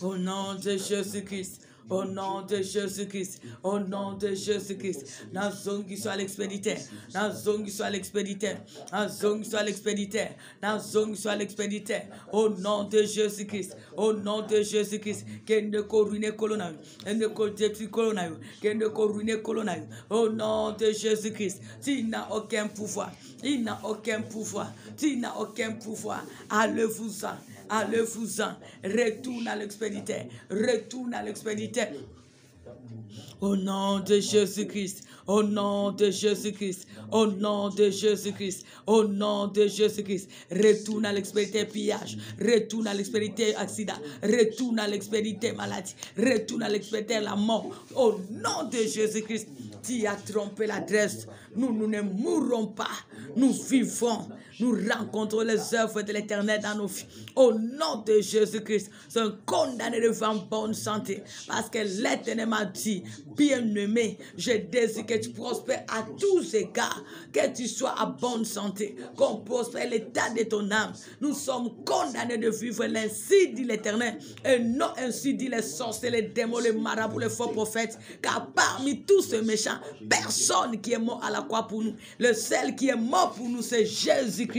Au nom de Jésus-Christ, Au nom de Jésus-Christ. Au nom de Jésus-Christ. Nazongi soit l'expéditeur. Nazongi soit l'expéditeur. Nazongi soit l'expéditeur. Nazongi soit l'expéditeur. Au nom de Jésus-Christ. Au nom de Jésus-Christ. Qu'elle ne corrune colonnaire. Elle ne détruit colonnaire. Qu'elle ne corrune colonnaire. Au nom de Jésus-Christ. Tu n'as aucun pouvoir. Il n'a aucun pouvoir. Tu n'as aucun pouvoir. Allez-vous-en. Allez-vous-en. Retourne à l'expéditeur. Retourne à l'expéditeur. Au nom de Jésus-Christ. Au nom de Jésus-Christ. Au nom de Jésus-Christ. Au nom de Jésus-Christ. Retourne à l'expéditeur pillage. Retourne à l'expéditeur accident. Retourne à l'expéditeur maladie. Retourne à l'expéditeur la mort. Au nom de Jésus-Christ. Tu as trompé l'adresse. Nous ne mourrons pas. Nous vivons. Nous rencontrons les œuvres de l'Éternel dans nos vies. Au nom de Jésus-Christ, sont condamnés de vivre en bonne santé. Parce que l'Éternel m'a dit, bien-aimé, je désire que tu prospères à tous égards. Que tu sois à bonne santé. Qu'on prospère l'état de ton âme. Nous sommes condamnés de vivre ainsi, dit l'Éternel. Et non ainsi, dit les sorciers, les démons, les marabouts, les faux prophètes. Car parmi tous ces méchants, personne qui est mort à la croix pour nous. Le seul qui est mort pour nous, c'est Jésus-Christ.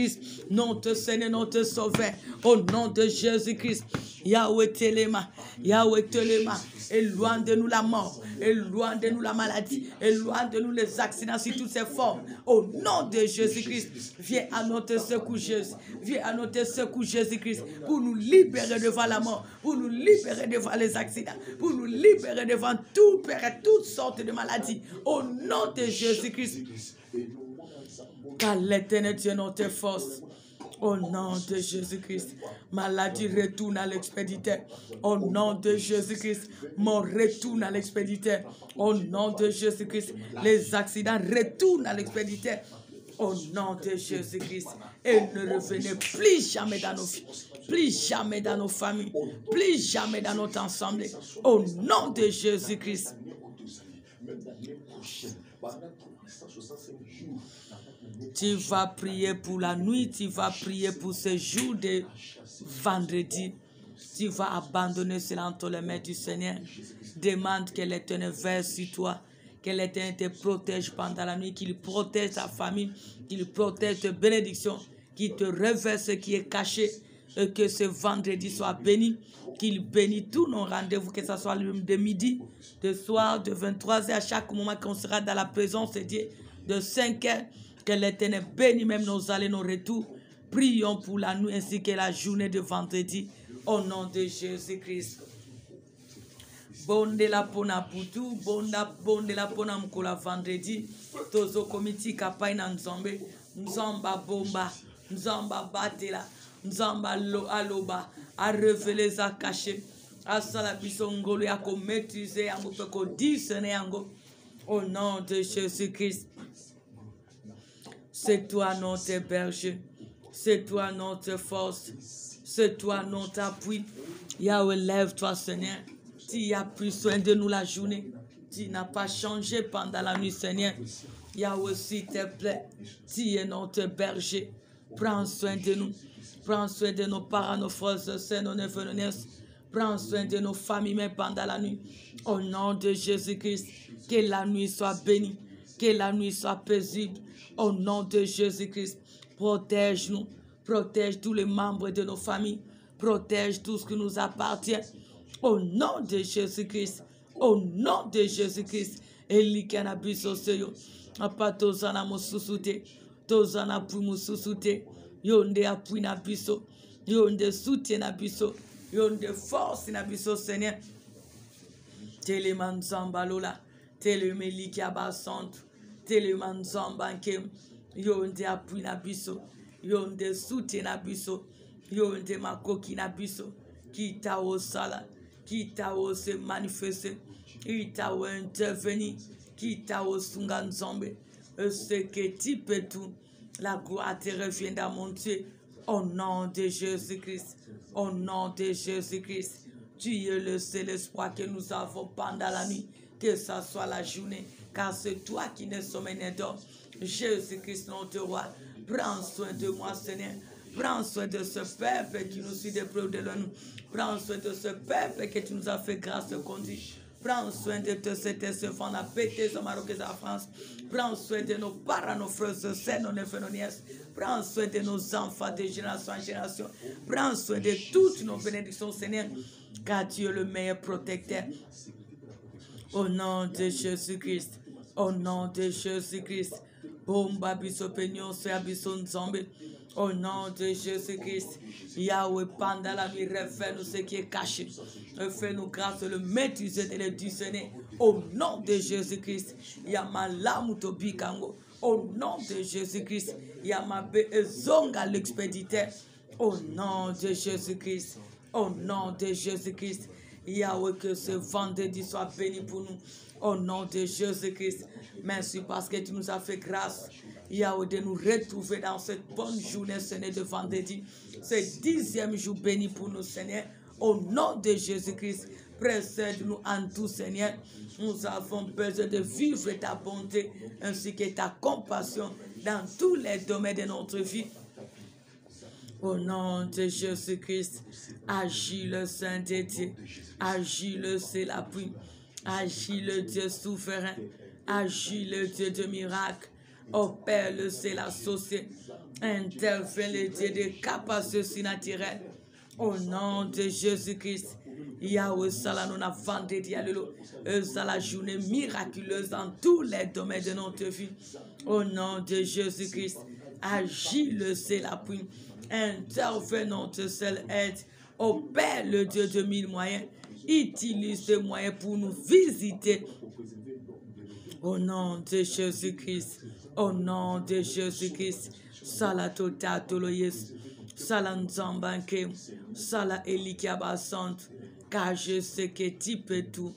Notre Seigneur, notre Sauveur. Au nom de Jésus-Christ. Yahweh Téléma. Yahweh Téléma. Éloigne de nous la mort. Éloigne de nous la maladie. Éloigne de nous les accidents sur toutes ces formes. Au nom de Jésus-Christ. Viens à notre secours, Jésus. Viens à notre secours, Jésus-Christ. Pour nous libérer devant la mort. Pour nous libérer devant les accidents. Pour nous libérer devant tout, Père, toutes sortes de maladies. Au nom de Jésus-Christ. Car l'Éternel Dieu est notre force. Au nom de Jésus-Christ, maladie retourne à l'expéditeur. Au nom de Jésus-Christ, mort retourne à l'expéditeur. Au nom de Jésus-Christ, les accidents retournent à l'expéditeur. Au nom de Jésus-Christ, et ne revenez plus jamais dans nos vies, plus jamais dans nos familles, plus jamais dans notre ensemble. Au nom de Jésus-Christ. Tu vas prier pour la nuit, tu vas prier pour ce jour de vendredi. Tu vas abandonner cela entre les mains du Seigneur. Demande que l'Éternel verse sur toi, que l'Éternel te protège pendant la nuit, qu'il protège ta famille, qu'il protège tes bénédictions, qu'il te révèle ce qui est caché et que ce vendredi soit béni, qu'il bénisse tous nos rendez-vous, que ce soit de midi, de soir, de 23h, à chaque moment qu'on sera dans la présence de Dieu, de 5h. Que l'Éternel bénisse même nos allées, nos retours. Prions pour la nuit ainsi que la journée de vendredi. Au nom de Jésus-Christ. Bonde la pona putu, bonde la pona mkola vendredi. Tozo komiti kapai na nzombe. Nzamba bomba, nzamba batela, nzamba lo aloba. A révéler za caché. A sala biso ngolo ya ko maîtriser yango pe ko discerner yango. Au nom de Jésus-Christ. C'est toi notre berger, c'est toi notre force, c'est toi notre appui. Yahweh, lève-toi, Seigneur. Tu as pris soin de nous la journée. Tu n'as pas changé pendant la nuit, Seigneur. Yahweh, s'il te plaît, tu es notre berger. Prends soin de nous. Prends soin de nos parents, nos frères, nos sœurs, nos neveux, nos nièces. Prends soin de nos familles, même pendant la nuit. Au nom de Jésus-Christ, que la nuit soit bénie, que la nuit soit paisible. Au nom de Jésus-Christ, protège-nous, protège tous les membres de nos familles, protège tout ce qui nous appartient. Au nom de Jésus-Christ, au nom de Jésus-Christ, Elikana biso seyo, apa tozana mosusute, tozana pu mosusute, yonde apui na biso, yonde soutien na biso, yonde force na biso, Seigneur. Teleman zambalola, telemeliki abasante. Teleman zambanke, yonde appui na biso, yonde soutien na biso, yonde makoki na biso, kita o sala, kita o se manifester, kita o intervenir, kita o sunga nzombe, ce que tu peux tout, la gloire te revient dans mon Dieu, au nom de Jésus-Christ, au nom de Jésus-Christ. Tu es le seul espoir que nous avons pendant la nuit, que ça soit la journée. Car c'est toi qui ne sommeille ni dors. Jésus-Christ, notre roi, prends soin de moi, Seigneur. Prends soin de ce peuple qui nous suit de près ou de loin. Prends soin de ce peuple que tu nous as fait grâce de conduire. Prends soin de tes enfants, la paix, tes Maroc et la France. Prends soin de nos parents, nos frères, nos sœurs, nos neveux, nos nièces. Prends soin de nos enfants de génération en génération. Prends soin de toutes nos bénédictions, Seigneur, car tu es le meilleur protecteur. Au nom de Jésus-Christ. Au nom de Jésus-Christ. Bomba biso penyon se abiso nzambe. Au nom de Jésus-Christ. Yahweh, pendant la nuit, révèle-nous ce qui est caché. Fais-nous grâce de le maîtriser et de le discerner. Au nom de Jésus-Christ. Yamalamu tobikango. Au nom de Jésus-Christ. Yamabe ezonga l'expéditeur. Au nom de Jésus-Christ. Au nom de Jésus-Christ. Yahweh, que ce vendredi soit béni pour nous. Au nom de Jésus-Christ. Merci parce que tu nous as fait grâce, Yahweh, de nous retrouver dans cette bonne journée, Seigneur, de vendredi. Ce 10e jour béni pour nous, Seigneur. Au nom de Jésus-Christ, précède-nous en tout, Seigneur. Nous avons besoin de vivre ta bonté ainsi que ta compassion dans tous les domaines de notre vie. Au nom de Jésus-Christ, agis le Saint de Dieu, agis le c'est l'appui, agis le Dieu souverain, agis le Dieu de miracles, opère le c'est la société, intervient le Dieu de capacités surnaturelles. Au nom de Jésus-Christ, Yahweh, ça nous a vendredi, alléluia, ça la journée miraculeuse dans tous les domaines de notre vie. Au nom de Jésus-Christ, agis le c'est l'appui. Intervient notre seule aide. Opère le Dieu de mille moyens. Utilise ce moyen pour nous visiter. Au nom de Jésus-Christ. Au nom de Jésus-Christ. Sala tota toloyes. Sala nzambanke. Sala elikiabasante. Car je sais que tu peux tout.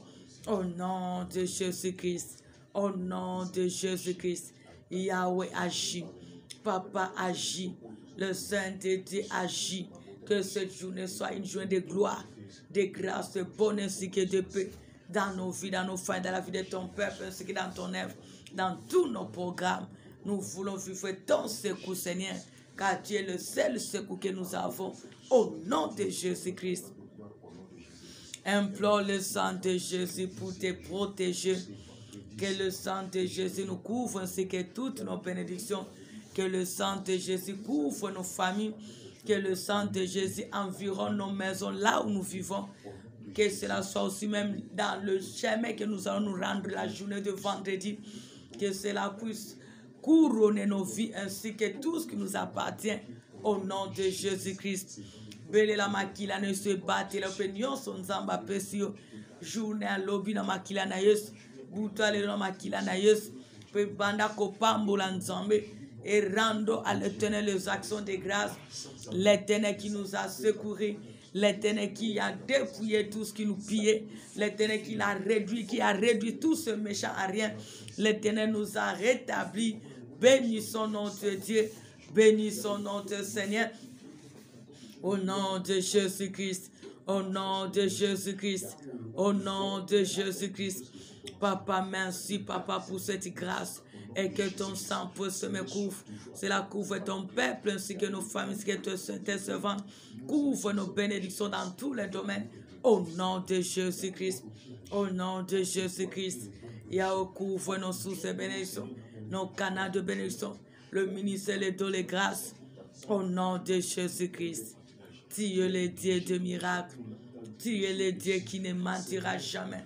Au nom de Jésus-Christ. Au nom de Jésus-Christ. Yahweh agit. Papa agit. Le Saint-Dieu agit. Que cette journée soit une journée de gloire, de grâce, de bonheur ainsi que de paix dans nos vies, dans nos familles, dans la vie de ton peuple ainsi que dans ton œuvre, dans tous nos programmes. Nous voulons vivre ton secours, Seigneur, car tu es le seul secours que nous avons. Au nom de Jésus-Christ. Implore le sang de Jésus pour te protéger. Que le sang de Jésus nous couvre ainsi que toutes nos bénédictions. Que le sang de Jésus couvre nos familles. Que le sang de Jésus environne nos maisons là où nous vivons. Que cela soit aussi même dans le chemin que nous allons nous rendre la journée de vendredi. Que cela puisse couronner nos vies ainsi que tout ce qui nous appartient. Au nom de Jésus-Christ. Bele la makila ne se bate la opinion son zamba pesio. Journée à lobby na makila na yes. Boutale na makila na yes. Pe banda kopambo la nzambe. Et rendons à l'Éternel les actions de grâce. L'Éternel qui nous a secourus. L'Éternel qui a dépouillé tout ce qui nous pillait. L'Éternel qui a réduit tout ce méchant à rien. L'Éternel nous a rétablis. Bénissons notre Dieu. Bénissons notre Seigneur. Au nom de Jésus-Christ. Au nom de Jésus-Christ. Au nom de Jésus-Christ. Papa, merci, Papa, pour cette grâce. Et que ton sang puisse me couvre. Cela couvre ton peuple ainsi que nos familles, ainsi que tes servants. Couvre nos bénédictions dans tous les domaines. Au nom de Jésus-Christ. Au nom de Jésus-Christ. Yahweh, couvre nos sources de bénédictions, nos canaux de bénédiction, le ministère, les dons, les grâces. Au nom de Jésus-Christ. Tu es le Dieu de miracles. Tu es le Dieu qui ne mentira jamais.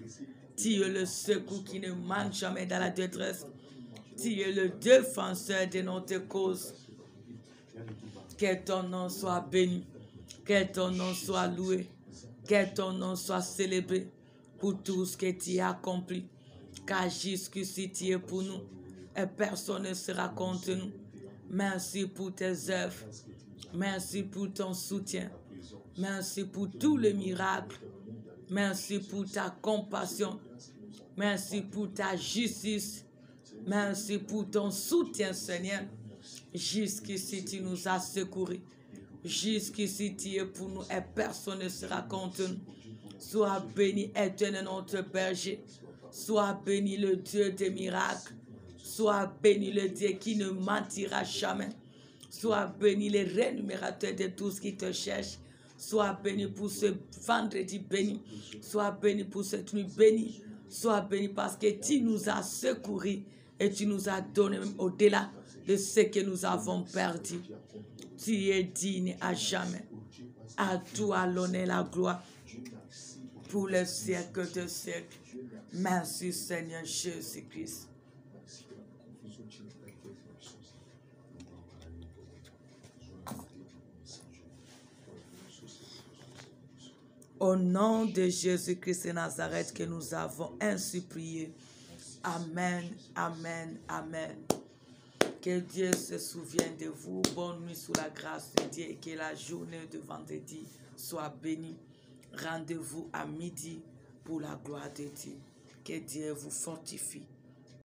Tu es le secours qui ne manque jamais dans la détresse. Tu es le défenseur de notre cause. Que ton nom soit béni. Que ton nom soit loué. Que ton nom soit célébré pour tout ce que tu as accompli. Car jusqu'ici tu es pour nous. Et personne ne sera contre nous. Merci pour tes œuvres. Merci pour ton soutien. Merci pour tous les miracles. Merci pour ta compassion. Merci pour ta justice. Merci pour ton soutien, Seigneur. Jusqu'ici, tu nous as secourus. Jusqu'ici, tu es pour nous et personne ne sera contre nous. Sois béni, éternel notre berger. Sois béni, le Dieu des miracles. Sois béni, le Dieu qui ne mentira jamais. Sois béni, le rémunérateur de tous qui te cherchent. Sois béni pour ce vendredi béni. Sois béni pour cette nuit bénie. Sois béni parce que tu nous as secourus et tu nous as donné même au-delà de ce que nous avons perdu. Tu es digne à jamais. À toi l'honneur et la gloire pour les siècles de siècles. Merci Seigneur Jésus-Christ. Au nom de Jésus-Christ de Nazareth que nous avons ainsi prié. Amen, amen, amen. Que Dieu se souvienne de vous. Bonne nuit sous la grâce de Dieu et que la journée de vendredi soit bénie. Rendez-vous à midi pour la gloire de Dieu. Que Dieu vous fortifie.